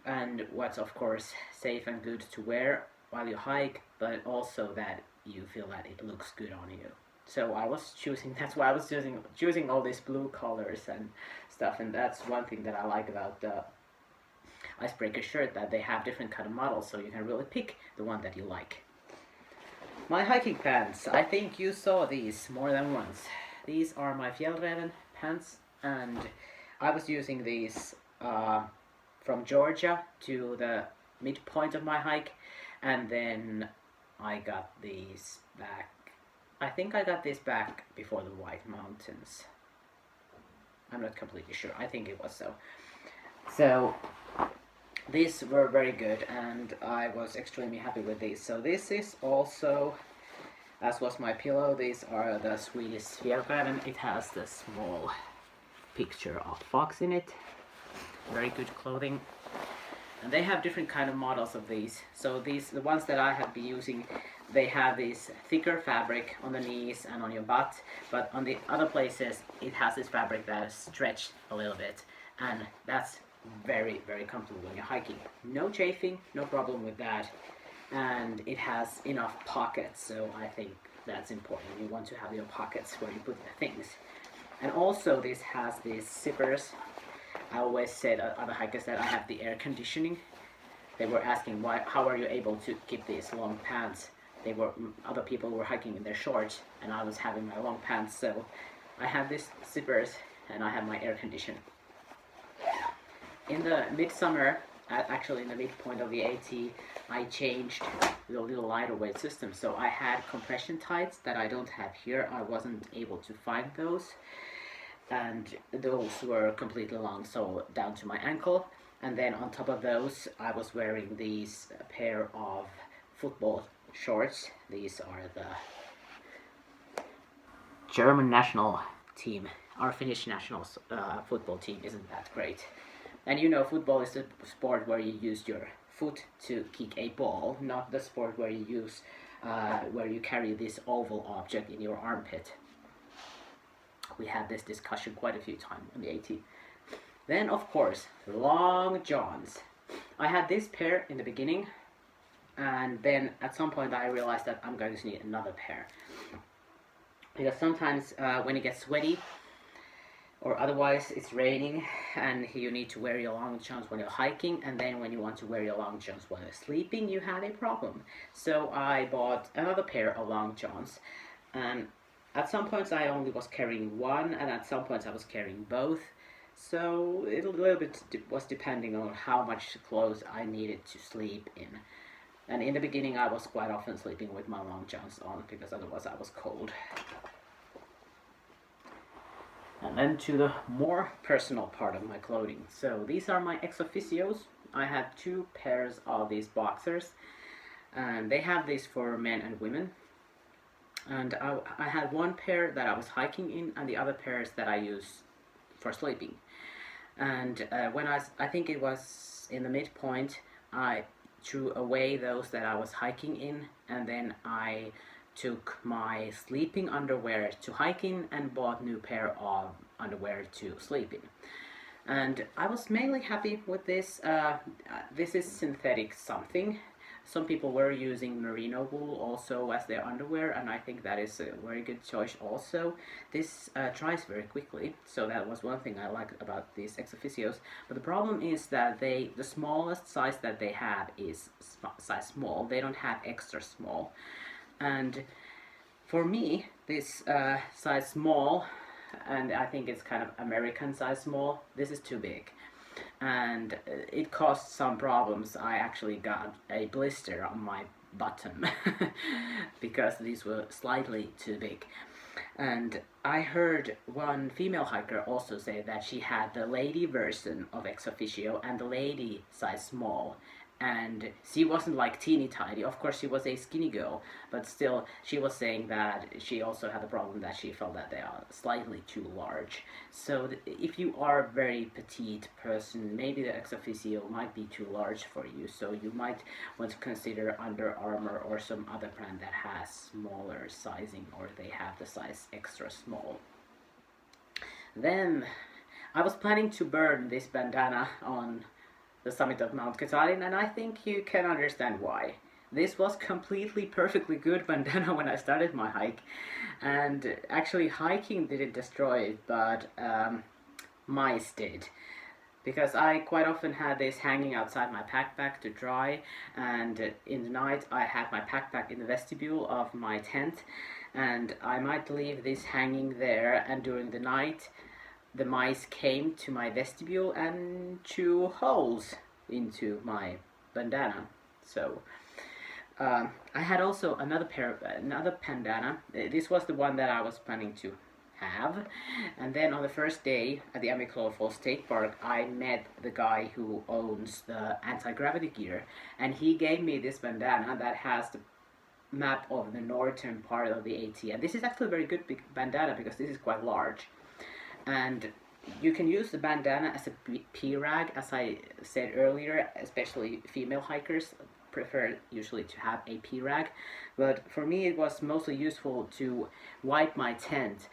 and what's of course safe and good to wear while you hike, but also that you feel that it looks good on you. So I was choosing, that's why I was choosing all these blue colors and stuff, and that's one thing that I like about the icebreaker shirt, that they have different kind of models, so you can really pick the one that you like. My hiking pants, I think you saw these more than once. These are my Fjällräven pants, and I was using these from Georgia to the midpoint of my hike, and then I got these back. I think I got this back before the White Mountains. I'm not completely sure, I think it was so. So these were very good, and I was extremely happy with these. So this is also, as was my pillow, these are the Swedish Fjällräven. It has the small picture of fox in it. Very good clothing. And they have different kind of models of these. So these, the ones that I have been using, they have this thicker fabric on the knees and on your butt, but on the other places it has this fabric that is stretched a little bit, and that's very, very comfortable when you're hiking. No chafing, no problem with that, and it has enough pockets, so I think that's important. You want to have your pockets where you put the things. And also this has these zippers. I always said other hikers that I have the air conditioning. They were asking how are you able to keep these long pants. Other people were hiking in their shorts, and I was having my long pants, so I have these zippers and I have my air conditioning. In the midsummer, actually in the midpoint of the AT, I changed the little lighter weight system. So I had compression tights that I don't have here. I wasn't able to find those. And those were completely long, so down to my ankle. And then on top of those, I was wearing these pair of football shorts. These are the German national team. Our Finnish national football team isn't that great. And you know, football is a sport where you use your foot to kick a ball, not the sport where you where you carry this oval object in your armpit. we had this discussion quite a few times on the AT. Then, of course, long johns. I had this pair in the beginning, and then at some point I realized that I'm going to need another pair. Because sometimes when it gets sweaty, or otherwise it's raining, and you need to wear your long johns when you're hiking, and then when you want to wear your long johns when you're sleeping, you have a problem. So I bought another pair of long johns, and at some points I only was carrying one, and at some points I was carrying both. So it a little bit was depending on how much clothes I needed to sleep in. And in the beginning I was quite often sleeping with my long johns on, because otherwise I was cold. And then to the more personal part of my clothing. So these are my ex officios. I have 2 pairs of these boxers, and they have these for men and women. And I had one pair that I was hiking in, and the other pairs that I use for sleeping. And when I think it was in the midpoint, I threw away those that I was hiking in, and then I took my sleeping underwear to hike in and bought new pair of underwear to sleep in. And I was mainly happy with this. This is synthetic something. Some people were using merino wool also as their underwear, and I think that is a very good choice also. This dries very quickly, so that was one thing I liked about these ex officios. But the problem is that the smallest size that they have is size small. They don't have extra small. And for me, this size small, and I think it's kind of American size small, this is too big. And it caused some problems. I actually got a blister on my bottom because these were slightly too big. And I heard one female hiker also say that she had the lady version of ex officio and the lady size small. And she wasn't like teeny tiny. Of course, she was a skinny girl, but still, she was saying that she also had the problem that she felt that they are slightly too large. So if you are a very petite person, maybe the ex officio might be too large for you. So you might want to consider Under Armour or some other brand that has smaller sizing, or they have the size extra small. Then I was planning to burn this bandana on the summit of Mount Katahdin, and I think you can understand why. This was completely perfectly good bandana when I started my hike, and actually hiking didn't destroy it, but mice did. Because I quite often had this hanging outside my backpack to dry, and in the night I had my backpack in the vestibule of my tent, and I might leave this hanging there, and during the night the mice came to my vestibule and chew holes into my bandana. So I had also another bandana. This was the one that I was planning to have. And then on the first day at the Amiclow Falls State Park, I met the guy who owns the anti-gravity gear, and he gave me this bandana that has the map of the northern part of the AT. And this is actually a very good big bandana because this is quite large. And you can use the bandana as a P-rag, as I said earlier, especially female hikers prefer usually to have a P-rag. But for me it was mostly useful to wipe my tent.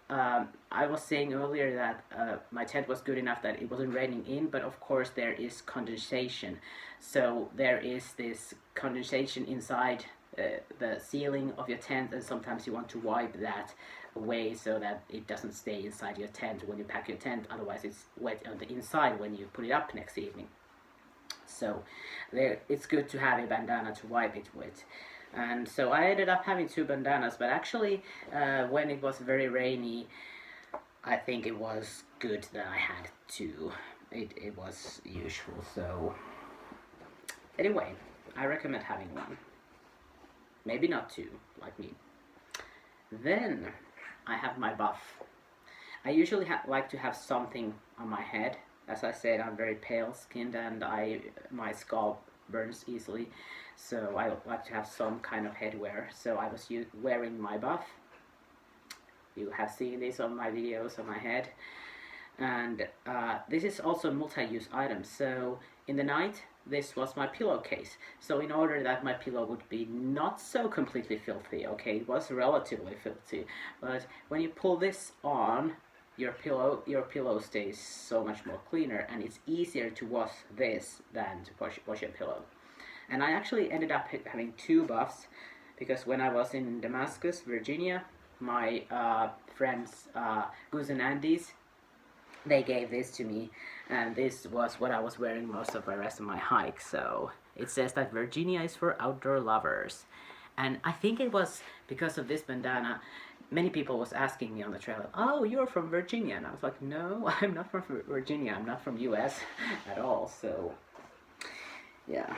I was saying earlier that my tent was good enough that it wasn't raining in, but of course there is condensation. So there is this condensation inside the ceiling of your tent, and sometimes you want to wipe that away so that it doesn't stay inside your tent when you pack your tent, otherwise it's wet on the inside when you put it up next evening. So it's good to have a bandana to wipe it with. And so I ended up having 2 bandanas, but actually when it was very rainy, I think it was good that I had 2. It was usual. So anyway, I recommend having 1. Maybe not 2, like me. Then I have my buff. I usually like to have something on my head. As I said, I'm very pale skinned and my scalp burns easily, so I like to have some kind of headwear. So I was wearing my buff. You have seen this on my videos on my head. And this is also a multi-use item. So in the night, this was my pillowcase. So in order that my pillow would be not so completely filthy, okay, it was relatively filthy, but when you pull this on, your pillow stays so much more cleaner, and it's easier to wash this than to wash your pillow. And I actually ended up having 2 buffs, because when I was in Damascus, Virginia, my friends Goose and Andy's, they gave this to me, and this was what I was wearing most of the rest of my hike. So it says that Virginia is for outdoor lovers, and I think it was because of this bandana. Many people was asking me on the trail, oh, you're from Virginia, and I was like, no, I'm not from Virginia, I'm not from US at all. So yeah,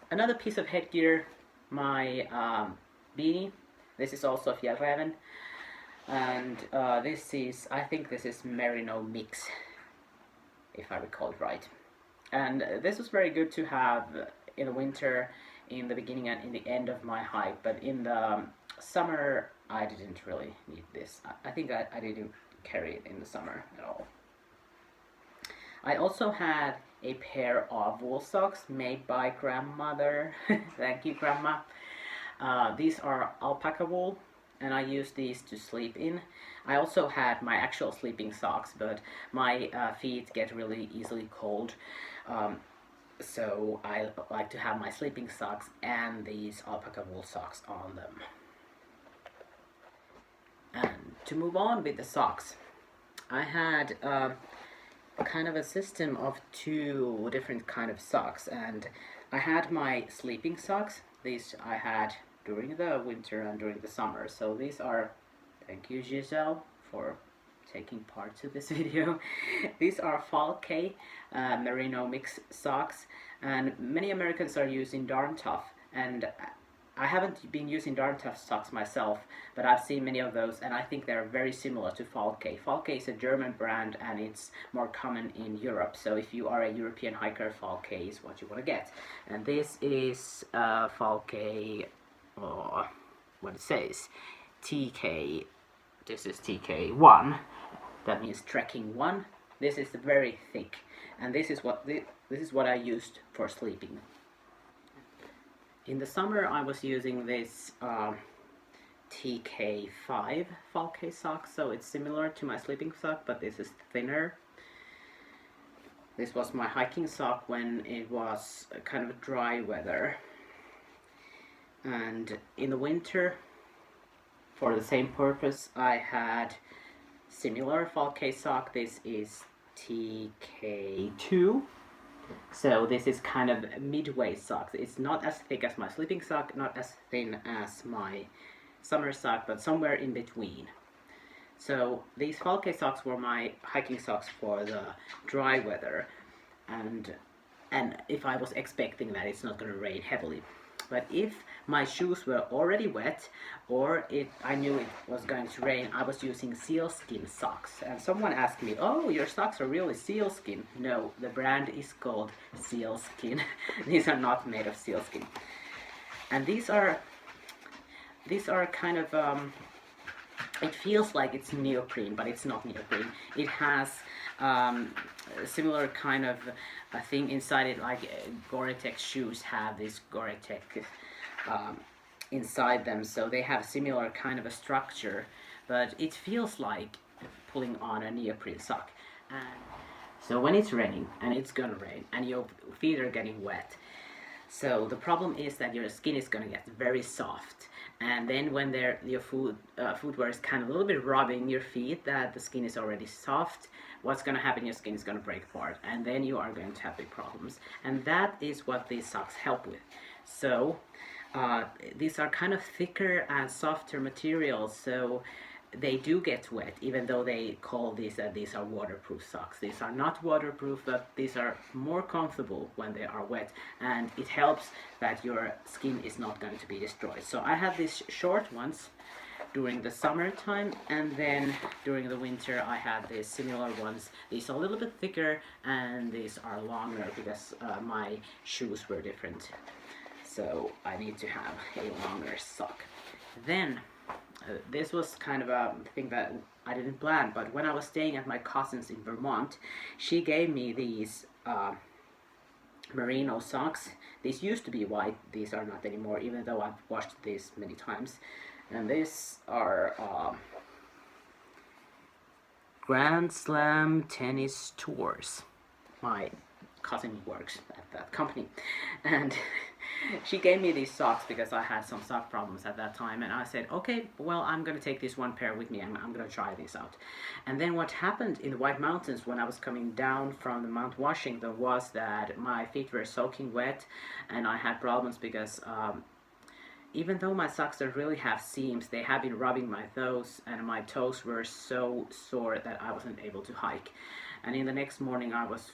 another piece of headgear, my beanie. This is also Fjällräven, and this is, I think this is Merino mix, if I recall it right. And this was very good to have in the winter, in the beginning and in the end of my hike, but in the summer I didn't really need this. I think I didn't carry it in the summer at all. I also had a pair of wool socks made by grandmother. Thank you, grandma. These are alpaca wool, and I use these to sleep in. I also had my actual sleeping socks, but my feet get really easily cold, so I like to have my sleeping socks and these alpaca wool socks on them. And to move on with the socks, I had kind of a system of 2 different kind of socks, and I had my sleeping socks. These I had during the winter and during the summer. So these are, thank you Giselle for taking part to this video. These are Falke merino mix socks, and many Americans are using Darn Tough, and I haven't been using Darn Tough socks myself, but I've seen many of those, and I think they're very similar to Falke. Falke is a German brand, and it's more common in Europe, so if you are a European hiker, Falke is what you want to get. And this is Falke, what it says, TK, this is TK1, that means trekking 1. This is very thick, and this is what I used for sleeping. In the summer I was using this TK5 Falke sock, so it's similar to my sleeping sock, but this is thinner. This was my hiking sock when it was kind of dry weather. And in the winter, for the same purpose, I had similar Falke sock. This is TK2. So this is kind of midway socks. It's not as thick as my sleeping sock, not as thin as my summer sock, but somewhere in between. So these Falke socks were my hiking socks for the dry weather, and if I was expecting that it's not going to rain heavily. But if my shoes were already wet, or I knew it was going to rain, I was using sealskin socks. And someone asked me, oh, your socks are really sealskin. No, the brand is called sealskin. These are not made of sealskin. And these are kind of, it feels like it's neoprene, but it's not neoprene. It has a similar kind of a thing inside it, like Gore-Tex shoes have this Gore-Tex inside them, so they have similar kind of a structure, but it feels like pulling on a neoprene sock. And so when it's raining, and it's gonna rain, and your feet are getting wet, so the problem is that your skin is gonna get very soft. And then when your footwear is kind of a little bit rubbing your feet, that the skin is already soft, what's going to happen? Your skin is going to break apart, and then you are going to have big problems. And that is what these socks help with. So these are kind of thicker and softer materials, so they do get wet, even though they call these are waterproof socks. These are not waterproof, but these are more comfortable when they are wet, and it helps that your skin is not going to be destroyed. So I had these short ones during the summertime, and then during the winter I had these similar ones. These are a little bit thicker, and these are longer because my shoes were different. So I need to have a longer sock. Then this was kind of a thing that I didn't plan, but when I was staying at my cousin's in Vermont, she gave me these merino socks. These used to be white, these are not anymore, even though I've washed these many times. And these are Grand Slam Tennis Tours. My cousin works at that company, and she gave me these socks because I had some sock problems at that time, and I said, okay, well, I'm gonna take this one pair with me and I'm gonna try this out. And then what happened in the White Mountains when I was coming down from the Mount Washington was that my feet were soaking wet, and I had problems because even though my socks don't really have seams, they have been rubbing my toes, and my toes were so sore that I wasn't able to hike. And in the next morning I was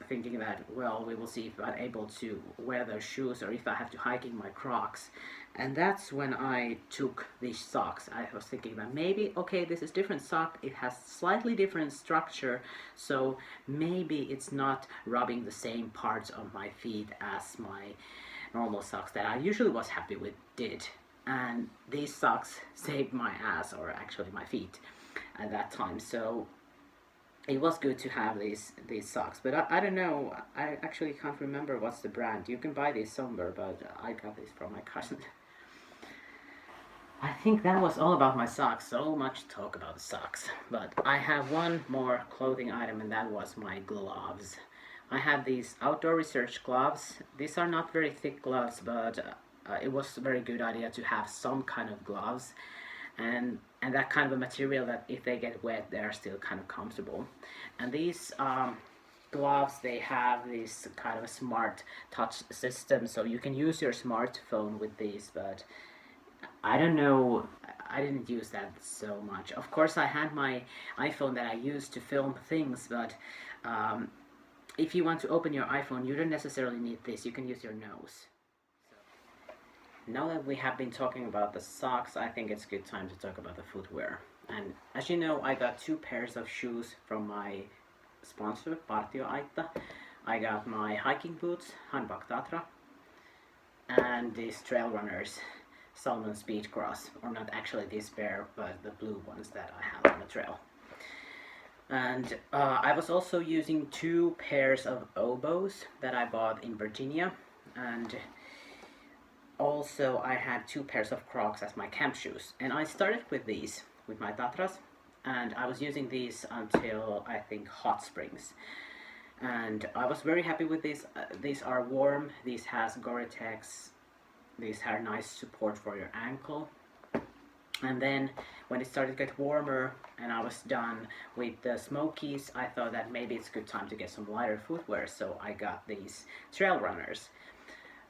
thinking that, well, we will see if I'm able to wear those shoes or if I have to hike in my Crocs. And that's when I took these socks. I was thinking that maybe, okay, this is different sock, it has slightly different structure, so maybe it's not rubbing the same parts of my feet as my normal socks that I usually was happy with did. And these socks saved my ass, or actually my feet, at that time. So it was good to have these socks. But I don't know, I actually can't remember what's the brand. You can buy these somewhere, but I got this from my cousin. I think that was all about my socks. So much talk about the socks. But I have one more clothing item, and that was my gloves. I have these outdoor research gloves. These are not very thick gloves, but it was a very good idea to have some kind of gloves, and that kind of a material that if they get wet, they are still kind of comfortable. And these gloves, they have this kind of a smart touch system, so you can use your smartphone with these, but I don't know, I didn't use that so much. Of course, I had my iPhone that I used to film things, but if you want to open your iPhone, you don't necessarily need this. You can use your nose. Now that we have been talking about the socks, I think it's a good time to talk about the footwear. And as you know, I got 2 pairs of shoes from my sponsor, Partioaitta. I got my hiking boots, Hanbak Tatra, and these trail runners, Salmon Speed Cross. Or not actually this pair, but the blue ones that I have on the trail. And I was also using 2 pairs of oboes that I bought in Virginia, and also I had 2 pairs of Crocs as my camp shoes. And I started with these, with my Tatras, and I was using these until I think hot springs. And I was very happy with these. These are warm, these has Gore-Tex, these have nice support for your ankle. And then when it started to get warmer and I was done with the Smokies, I thought that maybe it's a good time to get some lighter footwear, so I got these trail runners.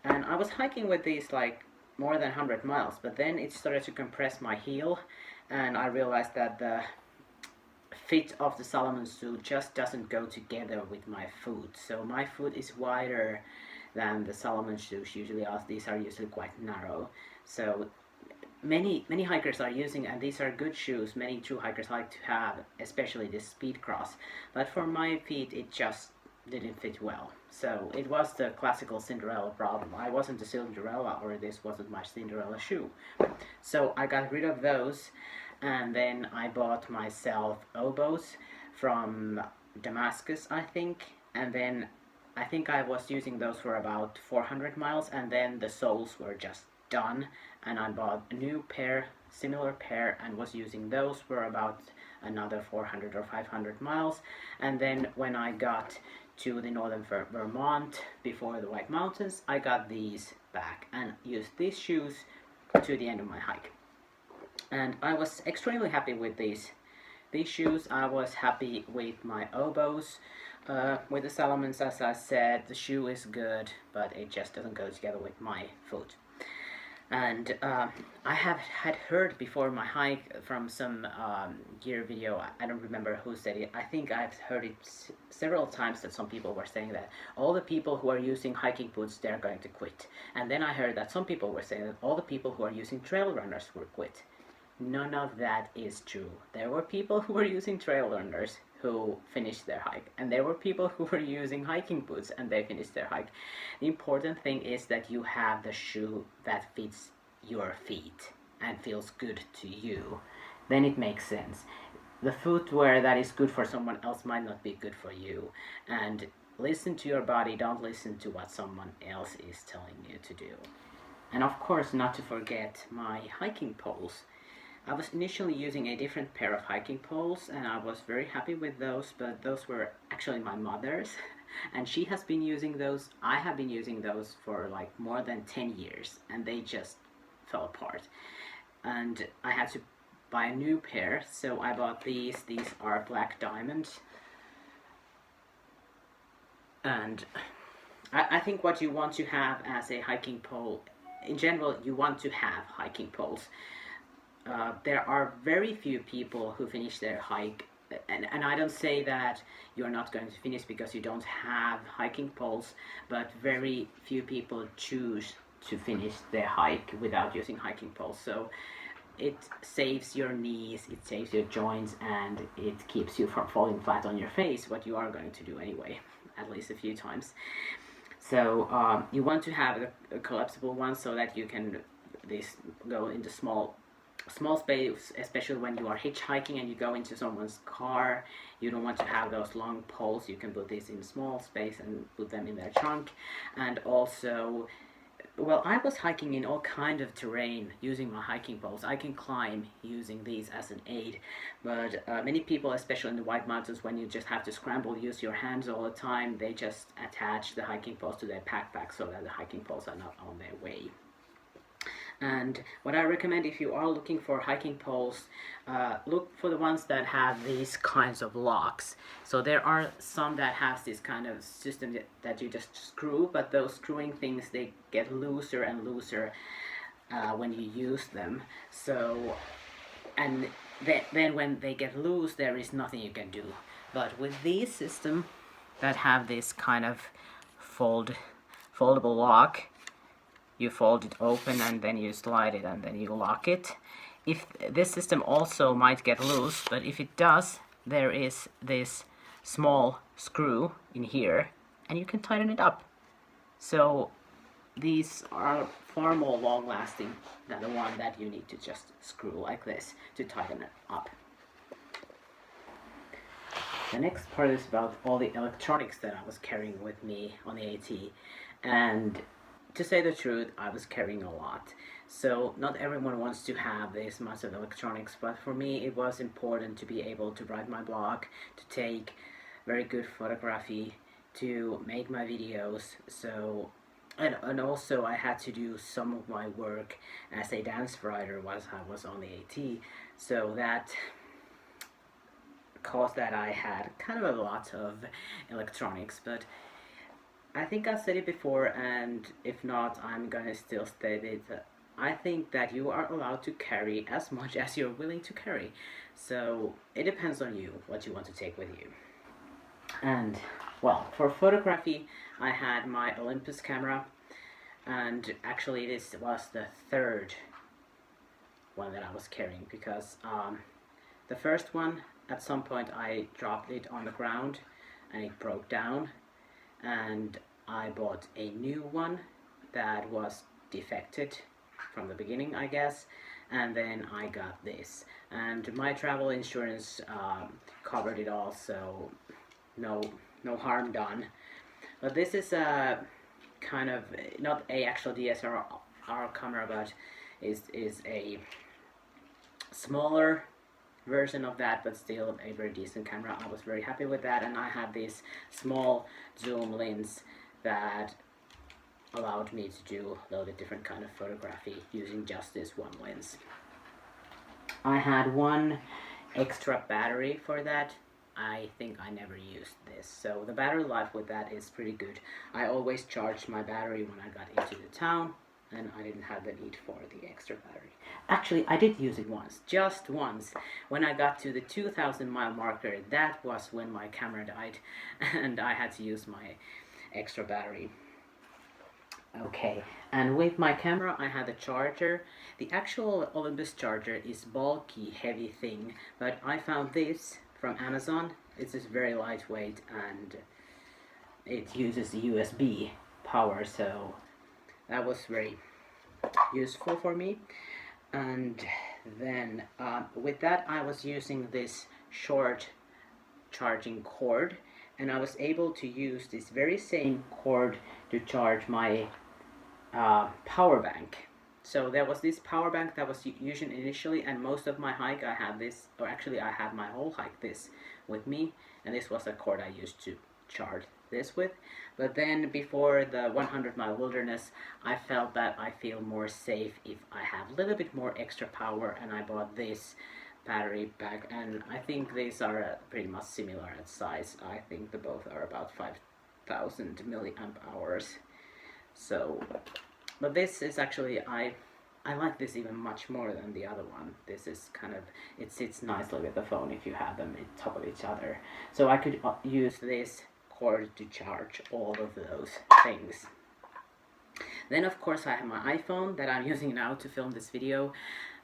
And I was hiking with these like more than 100 miles, but then it started to compress my heel, and I realized that the fit of the Salomon shoe just doesn't go together with my foot. So my foot is wider than the Salomon shoes usually are. These are usually quite narrow. So many hikers are using, and these are good shoes. Many true hikers like to have, especially this Speed Cross. But for my feet, it just didn't fit well. So it was the classical Cinderella problem. I wasn't a Cinderella, or this wasn't my Cinderella shoe. So I got rid of those, and then I bought myself oboes from Damascus, I think. And then I think I was using those for about 400 miles, and then the soles were just done, and I bought a new pair, similar pair, and was using those for about another 400 or 500 miles. And then when I got to the northern Vermont before the White Mountains, I got these back and used these shoes to the end of my hike. And I was extremely happy with these shoes. I was happy with my oboes. With the Salomons, as I said, the shoe is good, but it just doesn't go together with my foot. And I had heard before my hike from some gear video, I don't remember who said it, I think I've heard it several times that some people were saying that all the people who are using hiking boots, they're going to quit. And then I heard that some people were saying that all the people who are using trail runners will quit. None of that is true. There were people who were using trail runners who finished their hike, and there were people who were using hiking boots and they finished their hike. The important thing is that you have the shoe that fits your feet and feels good to you. Then it makes sense. The footwear that is good for someone else might not be good for you, and listen to your body, don't listen to what someone else is telling you to do. And of course, not to forget my hiking poles. I was initially using a different pair of hiking poles and I was very happy with those, but those were actually my mother's and she has been using those. I have been using those for like more than 10 years and they just fell apart. And I had to buy a new pair, so I bought these. These are black diamonds. And I think what you want to have as a hiking pole, in general, you want to have hiking poles. There are very few people who finish their hike, and I don't say that you're not going to finish because you don't have hiking poles, but very few people choose to finish their hike without using hiking poles. So it saves your knees, it saves your joints, and it keeps you from falling flat on your face, what you are going to do anyway, at least a few times. So you want to have a collapsible one so that you can go into small space, especially when you are hitchhiking and you go into someone's car. You don't want to have those long poles. You can put these in small space and put them in their trunk. And also, well, I was hiking in all kind of terrain using my hiking poles. I can climb using these as an aid, but many people, especially in the White Mountains, when you just have to scramble, use your hands all the time, they just attach the hiking poles to their backpack so that the hiking poles are not on their way. And what I recommend if you are looking for hiking poles, look for the ones that have these kinds of locks. So there are some that has this kind of system that you just screw, but those screwing things, they get looser and looser when you use them. So, and then when they get loose, there is nothing you can do. But with these systems that have this kind of foldable lock, you fold it open and then you slide it and then you lock it. If this system also might get loose, but if it does, there is this small screw in here and you can tighten it up. So these are far more long lasting than the one that you need to just screw like this to tighten it up. The next part is about all the electronics that I was carrying with me on the AT, and to say the truth, I was carrying a lot. So not everyone wants to have this much of electronics, but for me it was important to be able to write my blog, to take very good photography, to make my videos. So and also I had to do some of my work as a dance writer while I was on the AT, so that caused that I had kind of a lot of electronics. But I think I've said it before, and if not, I'm gonna still state it. I think that you are allowed to carry as much as you're willing to carry. So it depends on you, what you want to take with you. And, well, for photography, I had my Olympus camera, and actually this was the third one that I was carrying, because the first one, at some point I dropped it on the ground, and it broke down, and I bought a new one that was defected from the beginning, I guess, and then I got this, and my travel insurance covered it all, so no harm done. But this is a kind of not a actual DSLR camera, but is a smaller version of that, but still a very decent camera. I was very happy with that, and I had this small zoom lens that allowed me to do a little bit different kind of photography using just this one lens. I had one extra battery for that. I think I never used this, so the battery life with that is pretty good. I always charged my battery when I got into the town, and I didn't have the need for the extra battery. Actually, I did use it once, just once. When I got to the 2,000 mile marker, that was when my camera died, and I had to use my extra battery. Okay, and with my camera I had a charger. The actual Olympus charger is bulky, heavy thing, but I found this from Amazon. It's just very lightweight and it uses USB power, so that was very useful for me. And then with that I was using this short charging cord, and I was able to use this very same cord to charge my power bank. So there was this power bank that was used initially, and most of my hike I had this, or actually I had my whole hike this with me, and this was a cord I used to charge this with. But then before the 100-mile wilderness, I felt that I feel more safe if I have a little bit more extra power, and I bought this battery pack, and I think these are pretty much similar in size. I think the both are about 5,000 milliamp hours. So, but this is actually, I like this even much more than the other one. This is kind of, it sits nicely with the phone if you have them on top of each other. So I could use this cord to charge all of those things. Then of course I have my iPhone that I'm using now to film this video,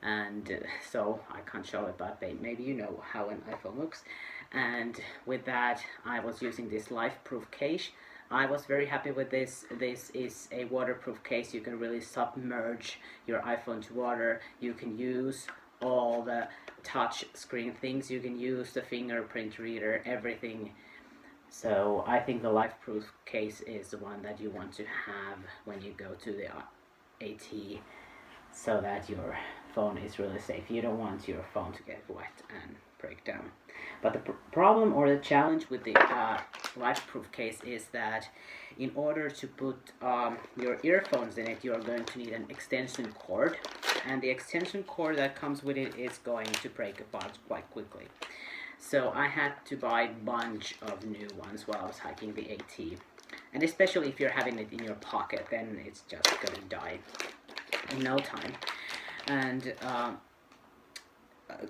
and so I can't show it, but maybe you know how an iPhone looks. And with that I was using this life-proof case. I was very happy with this. This is a waterproof case. You can really submerge your iPhone to water. You can use all the touch screen things. You can use the fingerprint reader, everything. So I think the life-proof case is the one that you want to have when you go to the AT, so that your phone is really safe. You don't want your phone to get wet and break down. But the problem or the challenge with the life-proof case is that in order to put your earphones in it, you are going to need an extension cord, and the extension cord that comes with it is going to break apart quite quickly. So I had to buy a bunch of new ones while I was hiking the AT, and especially if you're having it in your pocket, then it's just going to die in no time. And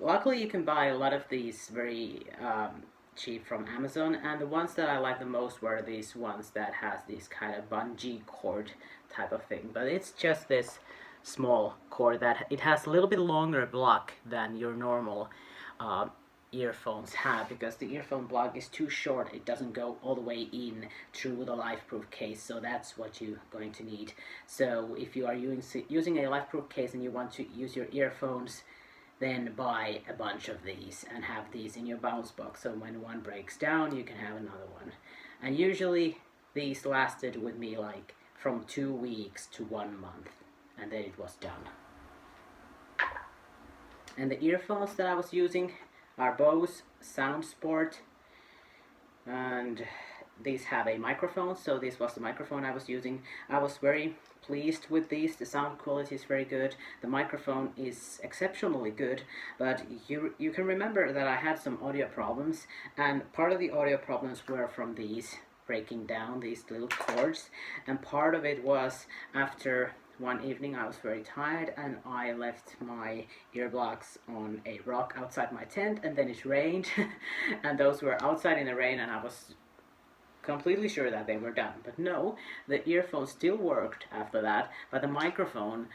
luckily you can buy a lot of these very cheap from Amazon, and the ones that I like the most were these ones that has this kind of bungee cord type of thing. But it's just this small cord that it has a little bit longer block than your normal earphones have, because the earphone block is too short. It doesn't go all the way in through the life-proof case, so that's what you're going to need. So if you are using a life-proof case and you want to use your earphones, then buy a bunch of these and have these in your bounce box, so when one breaks down you can have another one. And usually these lasted with me like from 2 weeks to 1 month, and then it was done. And the earphones that I was using are Bose SoundSport, and these have a microphone, so this was the microphone I was using. I was very pleased with these. The sound quality is very good. The microphone is exceptionally good, but you can remember that I had some audio problems, and part of the audio problems were from these breaking down, these little cords, and part of it was after one evening I was very tired and I left my earplugs on a rock outside my tent, and then it rained and those were outside in the rain, and I was completely sure that they were done. But no, the earphones still worked after that, but the microphone,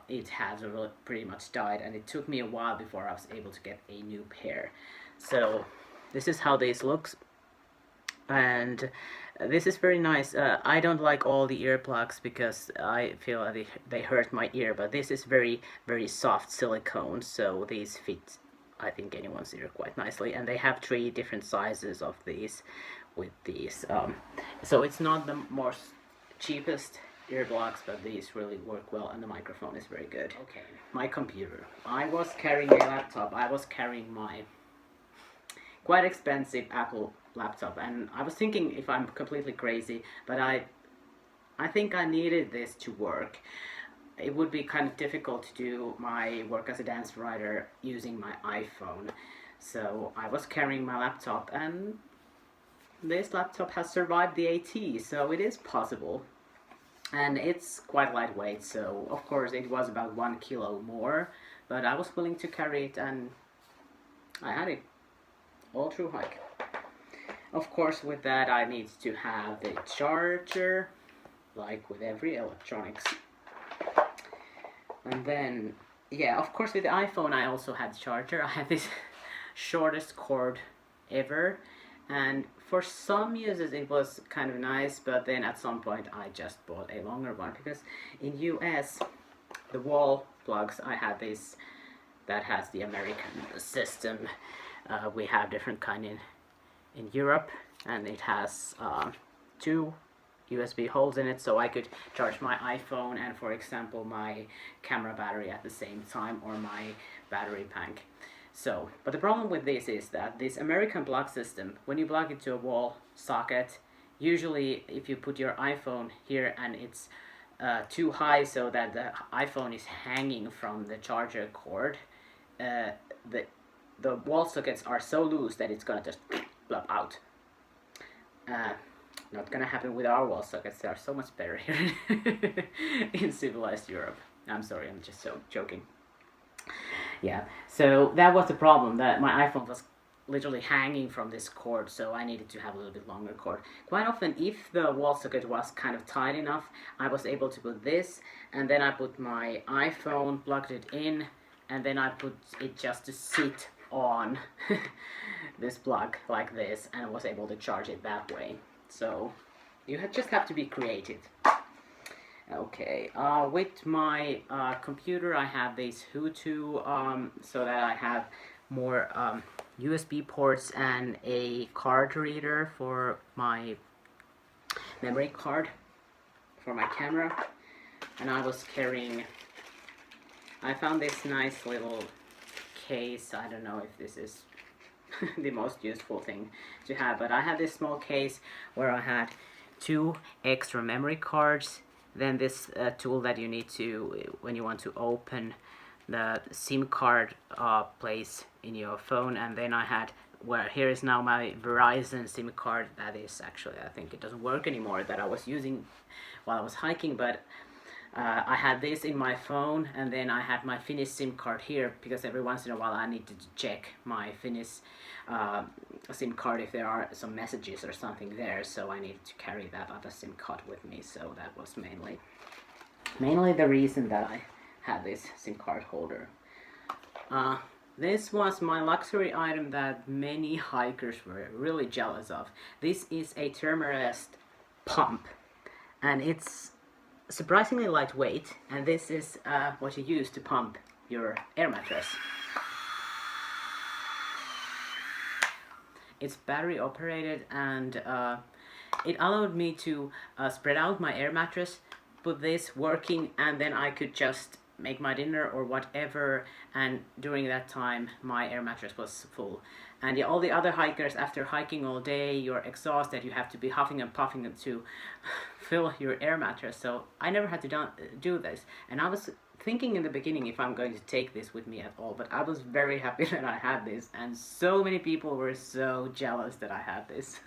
it has really pretty much died, and it took me a while before I was able to get a new pair. So this is how this looks, and this is very nice. I don't like all the earplugs because I feel they hurt my ear, but this is very, very soft silicone, so these fit, I think, anyone's ear quite nicely. And they have 3 different sizes of these with these. So it's not the most cheapest earplugs, but these really work well, and the microphone is very good. Okay, my computer. I was carrying a laptop. I was carrying my quite expensive Apple laptop, and I was thinking if I'm completely crazy, but I think I needed this to work. It would be kind of difficult to do my work as a dance writer using my iPhone, so I was carrying my laptop, and this laptop has survived the AT, so it is possible. And it's quite lightweight, so of course it was about 1 kilo more, but I was willing to carry it, and I had it all through hike. Of course, with that I need to have the charger, like with every electronics. And then, yeah, of course with the iPhone I also had the charger. I had this shortest cord ever, and for some uses it was kind of nice, but then at some point I just bought a longer one, because in US, the wall plugs, I had this that has the American system. We have different kind in Europe, and it has two USB holes in it, so I could charge my iPhone and, for example, my camera battery at the same time, or my battery pack. So, but the problem with this is that this American plug system, when you plug it to a wall socket, usually if you put your iPhone here and it's too high so that the iPhone is hanging from the charger cord, the wall sockets are so loose that it's gonna just plop out. Not gonna happen with our wall sockets. They are so much better here in civilized Europe. I'm sorry, I'm just so joking. Yeah, so that was the problem, that my iPhone was literally hanging from this cord, so I needed to have a little bit longer cord. Quite often, if the wall socket was kind of tight enough, I was able to put this, and then I put my iPhone, plugged it in, and then I put it just to sit on this plug like this, and was able to charge it that way. So you just have to be creative. Okay, with my computer I have these Hutu, so that I have more USB ports and a card reader for my memory card for my camera. And I was carrying, I found this nice little case. I don't know if this is the most useful thing to have, but I had this small case where I had 2 extra memory cards, then this tool that you need to, when you want to open the SIM card place in your phone, and then I had, where here is now my Verizon SIM card that is actually, I think it doesn't work anymore, that I was using while I was hiking, but I had this in my phone, and then I had my Finnish SIM card here, because every once in a while I needed to check my Finnish SIM card if there are some messages or something there, so I needed to carry that other SIM card with me, so that was mainly the reason that I had this SIM card holder. This was my luxury item that many hikers were really jealous of. This is a Therm-a-Rest pump, and it's surprisingly lightweight, and this is what you use to pump your air mattress. It's battery operated, and it allowed me to spread out my air mattress, put this working, and then I could just make my dinner or whatever, and during that time my air mattress was full. And all the other hikers, after hiking all day, you're exhausted, you have to be huffing and puffing to fill your air mattress, so I never had to do this. And I was thinking in the beginning if I'm going to take this with me at all, but I was very happy that I had this, and so many people were so jealous that I had this.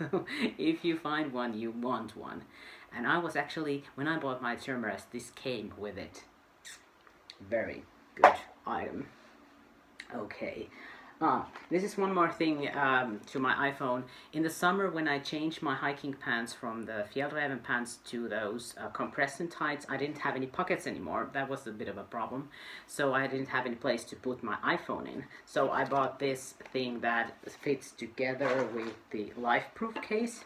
If you find one, you want one. And I was actually, when I bought my Therm-a-Rest, this came with it. Very good item. Okay. This is one more thing to my iPhone. In the summer, when I changed my hiking pants from the Fjällräven pants to those compression tights, I didn't have any pockets anymore. That was a bit of a problem. So I didn't have any place to put my iPhone in. So I bought this thing that fits together with the life-proof case,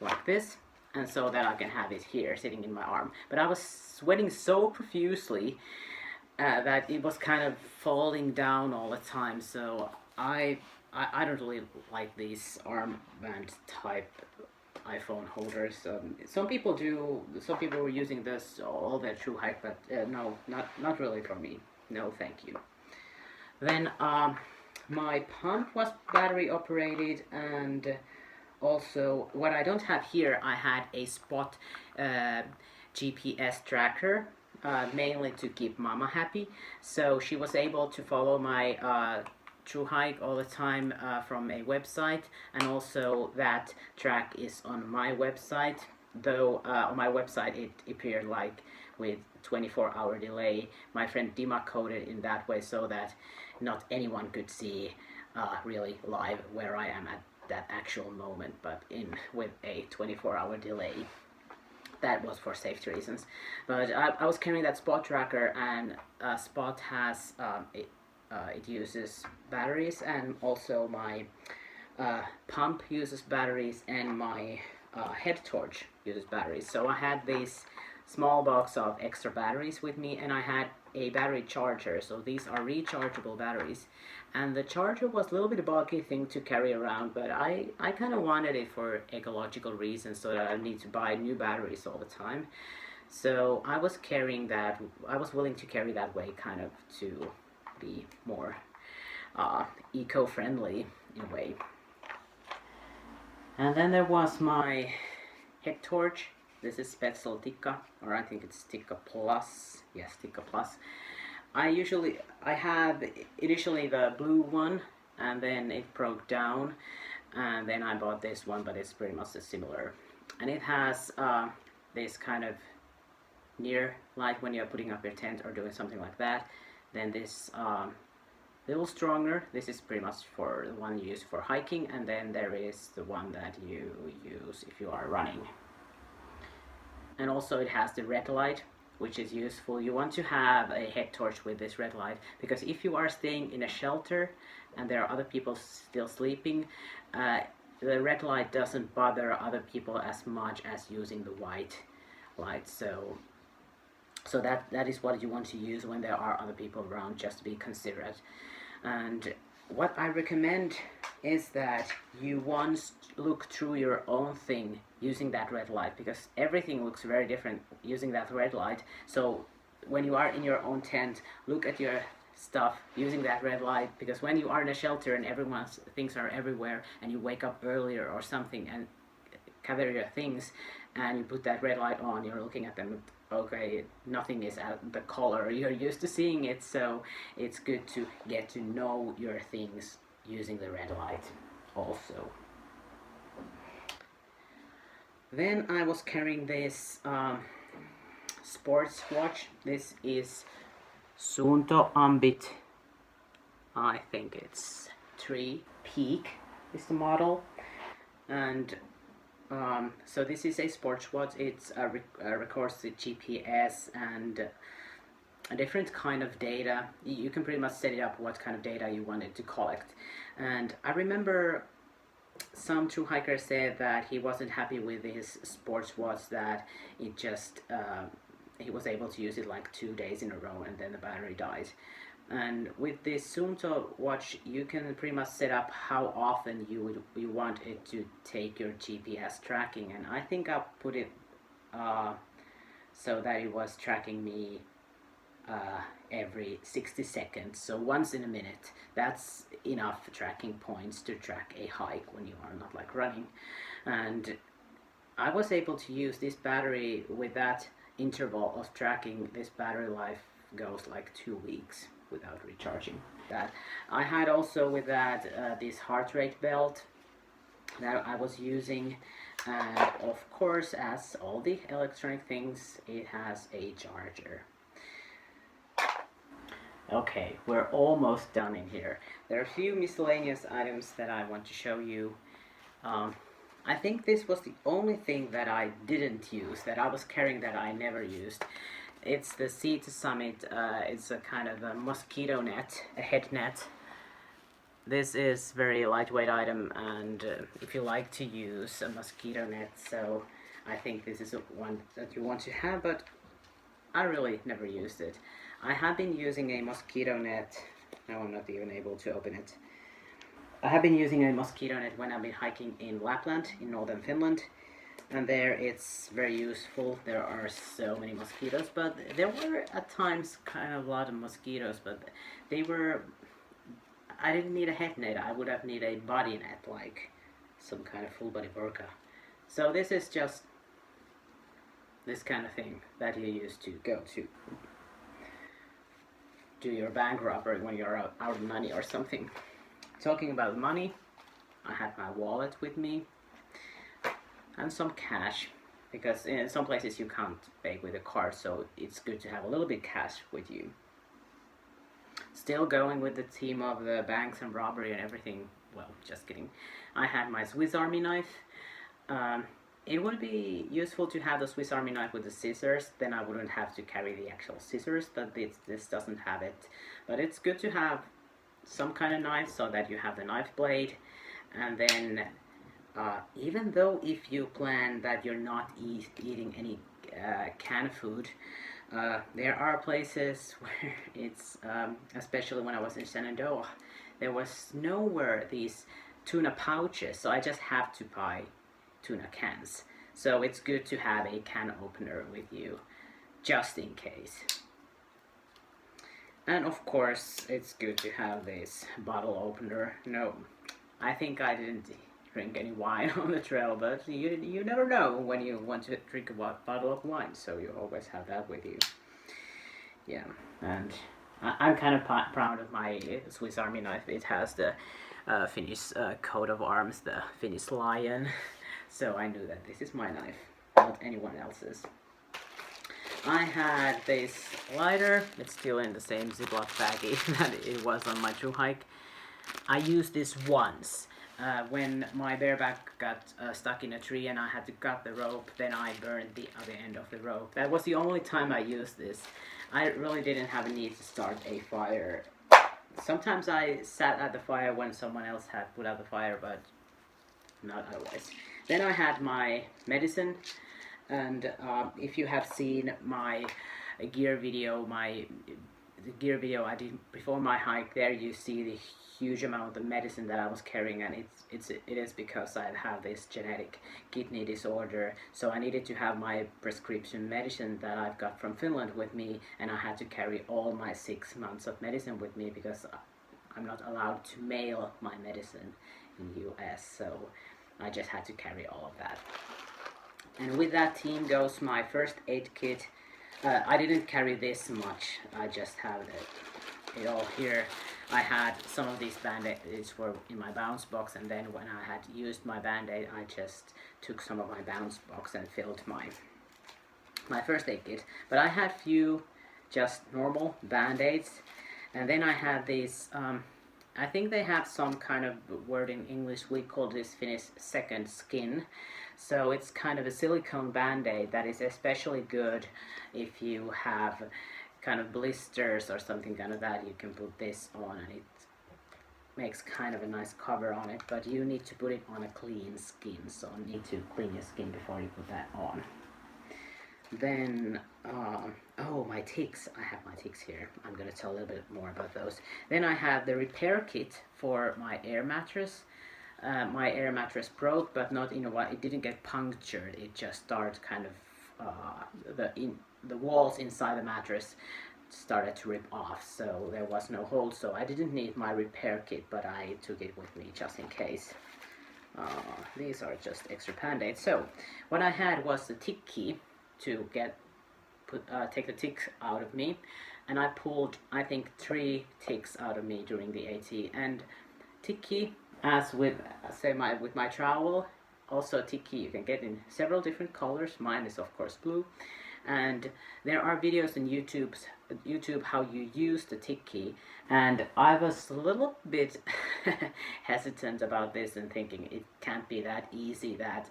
like this. And so that I can have it here, sitting in my arm. But I was sweating so profusely that it was kind of falling down all the time. So I don't really like these armband type iPhone holders. Some people do. Some people were using this all their Thru-hike, but no, not really for me. No, thank you. Then my pump was battery operated, and also, what I don't have here, I had a Spot GPS tracker, mainly to keep Mama happy. So she was able to follow my Thru-hike all the time from a website, and also that track is on my website. Though on my website it appeared like with 24-hour delay. My friend Dima coded in that way so that not anyone could see really live where I am at that actual moment, but with a 24-hour delay. That was for safety reasons. But I was carrying that Spot tracker, and Spot has it uses batteries, and also my pump uses batteries, and my head torch uses batteries. So I had these small box of extra batteries with me, and I had a battery charger, so these are rechargeable batteries. And the charger was a little bit bulky thing to carry around, but I kind of wanted it for ecological reasons, so that I need to buy new batteries all the time. So I was carrying that, I was willing to carry that way kind of to be more eco-friendly in a way. And then there was my head torch. This is Spetzel Tikka, or I think it's Tikka Plus. Yes, Tikka Plus. I have initially the blue one, and then it broke down, and then I bought this one, but it's pretty much similar. And it has this kind of near light when you're putting up your tent or doing something like that. Then this little stronger. This is pretty much for the one you use for hiking, and then there is the one that you use if you are running. And also it has the red light, which is useful. You want to have a head torch with this red light, because if you are staying in a shelter and there are other people still sleeping, the red light doesn't bother other people as much as using the white light. So that is what you want to use when there are other people around, just to be considerate. And what I recommend is that you once look through your own thing using that red light, because everything looks very different using that red light. So when you are in your own tent, look at your stuff using that red light, because when you are in a shelter and everyone's things are everywhere, and you wake up earlier or something and gather your things and you put that red light on, you're looking at them, okay, nothing is at the color you're used to seeing it. So it's good to get to know your things using the red light also. Then I was carrying this sports watch. This is Suunto Ambit, I think it's 3 Peak is the model. And so this is a sports watch. It's records the GPS and a different kind of data. You can pretty much set it up what kind of data you wanted to collect. And I remember some Thru-hiker said that he wasn't happy with his sports watch, that it just he was able to use it like 2 days in a row and then the battery died. And with this Suunto watch, you can pretty much set up how often you want it to take your GPS tracking, and I think I put it so that it was tracking me every 60 seconds, so once in a minute. That's enough tracking points to track a hike when you are not like running. And I was able to use this battery with that interval of tracking. This battery life goes like 2 weeks without recharging. That I had also with that this heart rate belt that I was using, and of course, as all the electronic things, it has a charger. Okay, we're almost done in here. There are a few miscellaneous items that I want to show you. I think this was the only thing that I didn't use, that I was carrying that I never used. It's the SeaToSummit. It's a kind of a mosquito net, a head net. This is very lightweight item, and if you like to use a mosquito net, so I think this is one that you want to have, but I really never used it. I have been using a mosquito net. Now I'm not even able to open it. I have been using a mosquito net when I've been hiking in Lapland, in northern Finland. And there it's very useful. There are so many mosquitoes, but there were at times kind of a lot of mosquitoes, but they were, I didn't need a head net. I would have needed a body net, like some kind of full body burqa. So this is just this kind of thing that you use to go to do your bank robbery when you're out of money or something. Talking about money, I had my wallet with me and some cash, because in some places you can't pay with a card, so it's good to have a little bit cash with you. Still going with the theme of the banks and robbery and everything. Well, just kidding. I had my Swiss Army knife. It would be useful to have the Swiss Army knife with the scissors, then I wouldn't have to carry the actual scissors, but this doesn't have it. But it's good to have some kind of knife so that you have the knife blade. And then even though if you plan that you're not eating any canned food. There are places where it's, especially when I was in Shenandoah, there was nowhere these tuna pouches, so I just have to buy tuna cans. So it's good to have a can opener with you, just in case. And of course, it's good to have this bottle opener. No, I think I didn't drink any wine on the trail, but you never know when you want to drink a bottle of wine, so you always have that with you. Yeah, and I'm kind of proud of my Swiss Army knife. It has the Finnish coat of arms, the Finnish lion, so I knew that this is my knife, not anyone else's. I had this lighter. It's still in the same Ziploc baggie that it was on my Thru-hike. I used this once. When my bareback got stuck in a tree and I had to cut the rope, then I burned the other end of the rope. That was the only time I used this. I really didn't have a need to start a fire. Sometimes I sat at the fire when someone else had put out the fire, but not otherwise. Then I had my medicine, and if you have seen my gear video, the gear video I did before my hike, there you see the huge amount of medicine that I was carrying, and it is because I have this genetic kidney disorder, so I needed to have my prescription medicine that I've got from Finland with me, and I had to carry all my 6 months of medicine with me because I'm not allowed to mail my medicine in the US, so I just had to carry all of that. And with that team goes my first aid kit. I didn't carry this much, I just have it all here. I had some of these band-aids were in my bounce box, and then when I had used my band-aid, I just took some of my bounce box and filled my first aid kit. But I had few just normal band-aids, and then I had these, I think they have some kind of word in English. We call this Finnish second skin. So it's kind of a silicone band-aid that is especially good if you have kind of blisters or something kind of that. You can put this on and it makes kind of a nice cover on it, but you need to put it on a clean skin, so you need to clean your skin before you put that on. Then, oh, my ticks. I have my ticks here. I'm going to tell a little bit more about those. Then I have the repair kit for my air mattress. My air mattress broke, but not in a way, it didn't get punctured. It just started kind of, the walls inside the mattress started to rip off, so there was no hole, so I didn't need my repair kit, but I took it with me just in case. These are just extra band-aids. So what I had was the tick key to take the ticks out of me, and I pulled, I think, 3 ticks out of me during the AT. And tick key, as with with my trowel, also tick key you can get in several different colors. Mine is of course blue, and there are videos on YouTube how you use the tick key, and I was a little bit hesitant about this and thinking it can't be that easy, that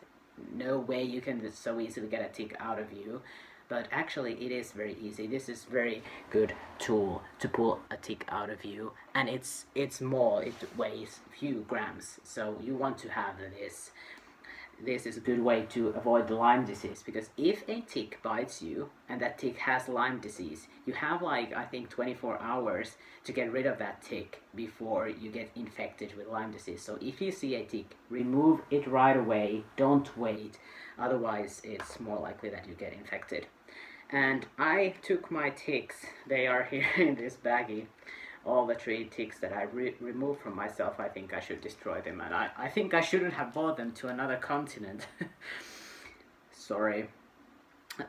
no way you can just so easily get a tick out of you. But actually it is very easy. This is very good tool to pull a tick out of you, and it's small, it weighs a few grams, so you want to have this. This is a good way to avoid the Lyme disease, because if a tick bites you and that tick has Lyme disease, you have like, I think, 24 hours to get rid of that tick before you get infected with Lyme disease. So if you see a tick, remove it right away, don't wait, otherwise it's more likely that you get infected. And I took my ticks, they are here in this baggie, all the 3 ticks that I removed from myself. I think I should destroy them, and I think I shouldn't have brought them to another continent. Sorry.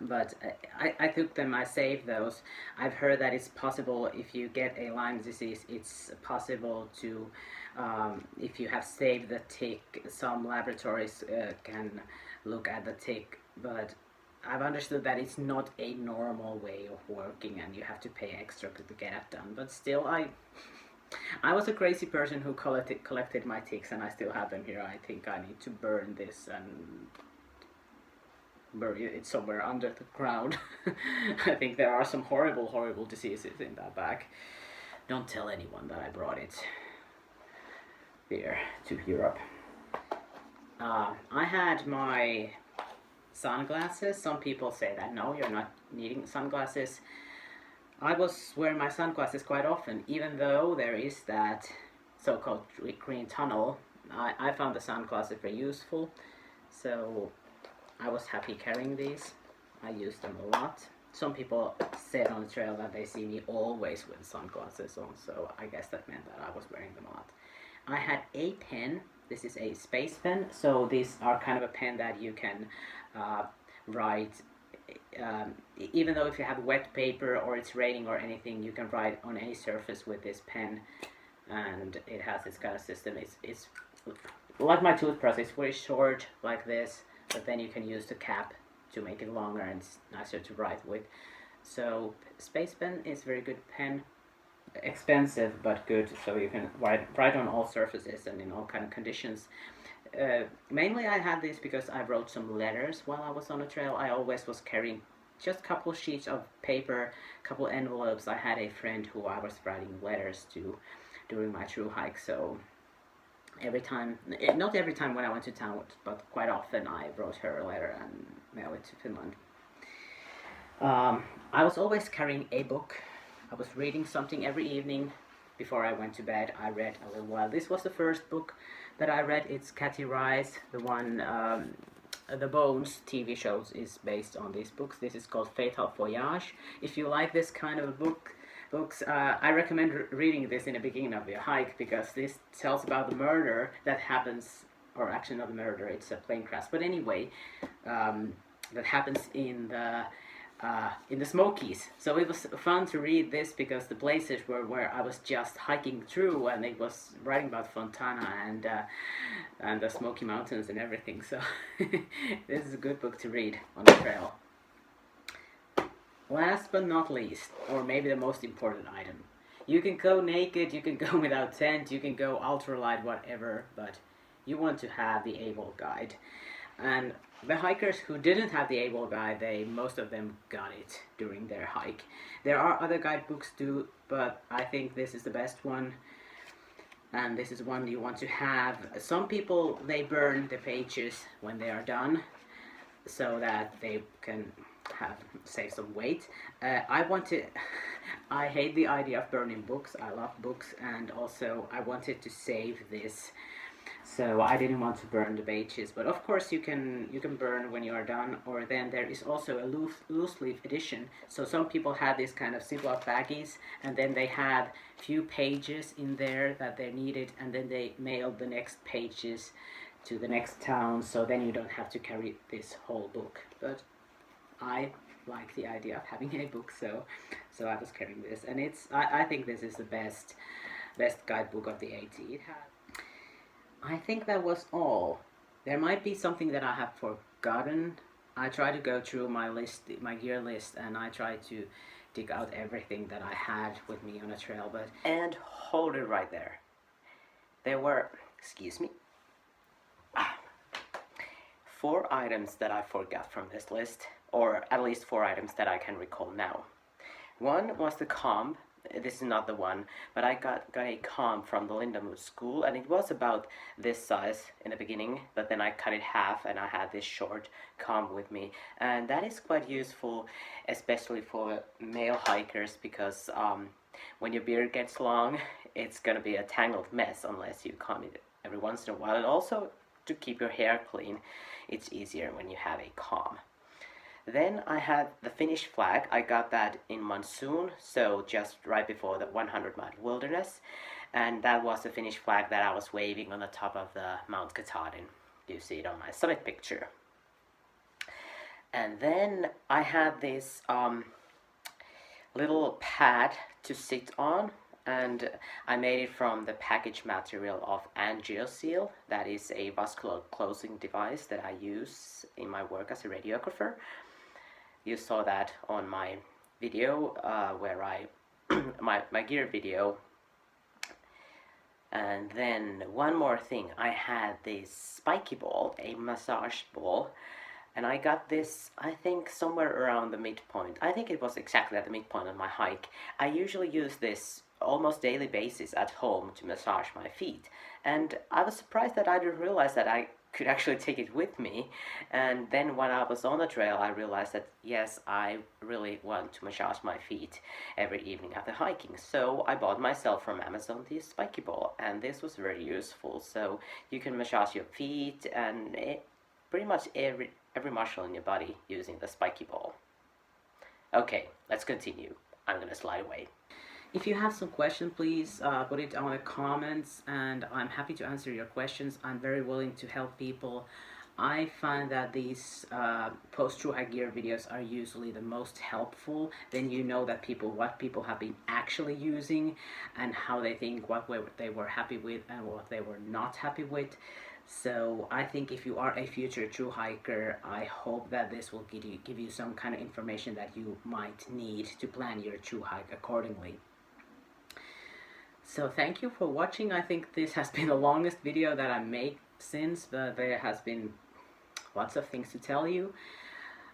But I took them, I saved those. I've heard that it's possible if you get a Lyme disease, it's possible to, if you have saved the tick, some laboratories can look at the tick, but I've understood that it's not a normal way of working and you have to pay extra to get it done. But still, I was a crazy person who collected my ticks, and I still have them here. I think I need to burn this and bury it somewhere under the ground. I think there are some horrible diseases in that bag. Don't tell anyone that I brought it here to Europe. I had my sunglasses. Some people say that no, you're not needing sunglasses. I was wearing my sunglasses quite often, even though there is that so-called green tunnel. I found the sunglasses very useful, so I was happy carrying these. I use them a lot. Some people said on the trail that they see me always with sunglasses on, so I guess that meant that I was wearing them a lot. I had a pen. This is a space pen, so these are kind of a pen that you can write, even though if you have wet paper or it's raining or anything, you can write on any surface with this pen, and it has this kind of system. It's like my toothbrush. It's very short like this, but then you can use the cap to make it longer and it's nicer to write with. So space pen is very good pen. Expensive but good, so you can write on all surfaces and in all kind of conditions. Mainly I had this because I wrote some letters while I was on the trail. I always was carrying just a couple sheets of paper, a couple envelopes. I had a friend who I was writing letters to during my Thru-hike, so every time, not every time when I went to town, but quite often I wrote her a letter and mailed it to Finland. I was always carrying a book. I was reading something every evening before I went to bed. I read a little while. This was the first book that I read. It's Cathy Rice, the one, the Bones TV shows is based on these books. This is called Fatal Voyage. If you like this kind of books, I recommend reading this in the beginning of your hike, because this tells about the murder that happens, or actually not a murder, it's a plane crash. But anyway, that happens in the Smokies. So it was fun to read this because the places were where I was just hiking through, and it was writing about Fontana and the Smoky Mountains and everything. So this is a good book to read on the trail. Last but not least, or maybe the most important item. You can go naked, you can go without tent, you can go ultralight, whatever, but you want to have the able guide. And the hikers who didn't have the able guide, most of them got it during their hike. There are other guidebooks too, but I think this is the best one. And this is one you want to have. Some people, they burn the pages when they are done, so that they can save some weight. I hate the idea of burning books. I love books, and also I wanted to save this, so I didn't want to burn the pages. But of course you can burn when you are done. Or then there is also a loose leaf edition. So some people had this kind of Ziploc baggies, and then they had few pages in there that they needed, and then they mailed the next pages to the next town, so then you don't have to carry this whole book. But I like the idea of having a book, so I was carrying this, and I think this is the best guidebook of the AT. I think that was all. There might be something that I have forgotten. I try to go through my gear list, and I try to dig out everything that I had with me on a trail. And hold it right there. There were, excuse me, 4 items that I forgot from this list, or at least 4 items that I can recall now. One was the comb. This is not the one, but I got a comb from the Lindenwood school, and it was about this size in the beginning, but then I cut it half and I had this short comb with me, and that is quite useful, especially for male hikers, because when your beard gets long, it's gonna be a tangled mess unless you comb it every once in a while. And also to keep your hair clean, it's easier when you have a comb. Then I had the Finnish flag. I got that in monsoon, so just right before the 100-mile wilderness, and that was the Finnish flag that I was waving on the top of the Mount Katahdin. You see it on my summit picture. And then I had this little pad to sit on, and I made it from the package material of NeoAir. That is a vascular closing device that I use in my work as a radiographer. You saw that on my video, where my gear video. And then one more thing, I had this spiky ball, a massage ball, and I got this, I think, somewhere around the midpoint. I think it was exactly at the midpoint of my hike. I usually use this almost daily basis at home to massage my feet, and I was surprised that I didn't realize that could actually take it with me. And then when I was on the trail, I realized that yes, I really want to massage my feet every evening after hiking. So I bought myself from Amazon this spiky ball, and this was very useful. So you can massage your feet and pretty much every muscle in your body using the spiky ball. Okay, let's continue. I'm gonna slide away. If you have some questions, please put it on the comments, and I'm happy to answer your questions. I'm very willing to help people. I find that these post-Thru-hike gear videos are usually the most helpful. Then you know that what people have been actually using and how they think, what they were happy with and what they were not happy with. So I think if you are a future Thru-hiker, I hope that this will give you some kind of information that you might need to plan your Thru-hike accordingly. So thank you for watching. I think this has been the longest video that I made since, but there has been lots of things to tell you.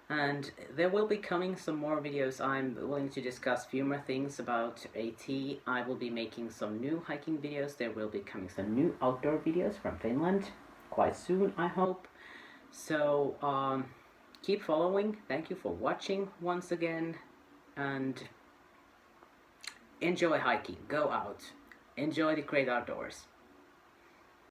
And there will be coming some more videos. I'm willing to discuss a few more things about AT. I will be making some new hiking videos. There will be coming some new outdoor videos from Finland quite soon, I hope. So keep following. Thank you for watching once again. And enjoy hiking. Go out. Enjoy the great outdoors.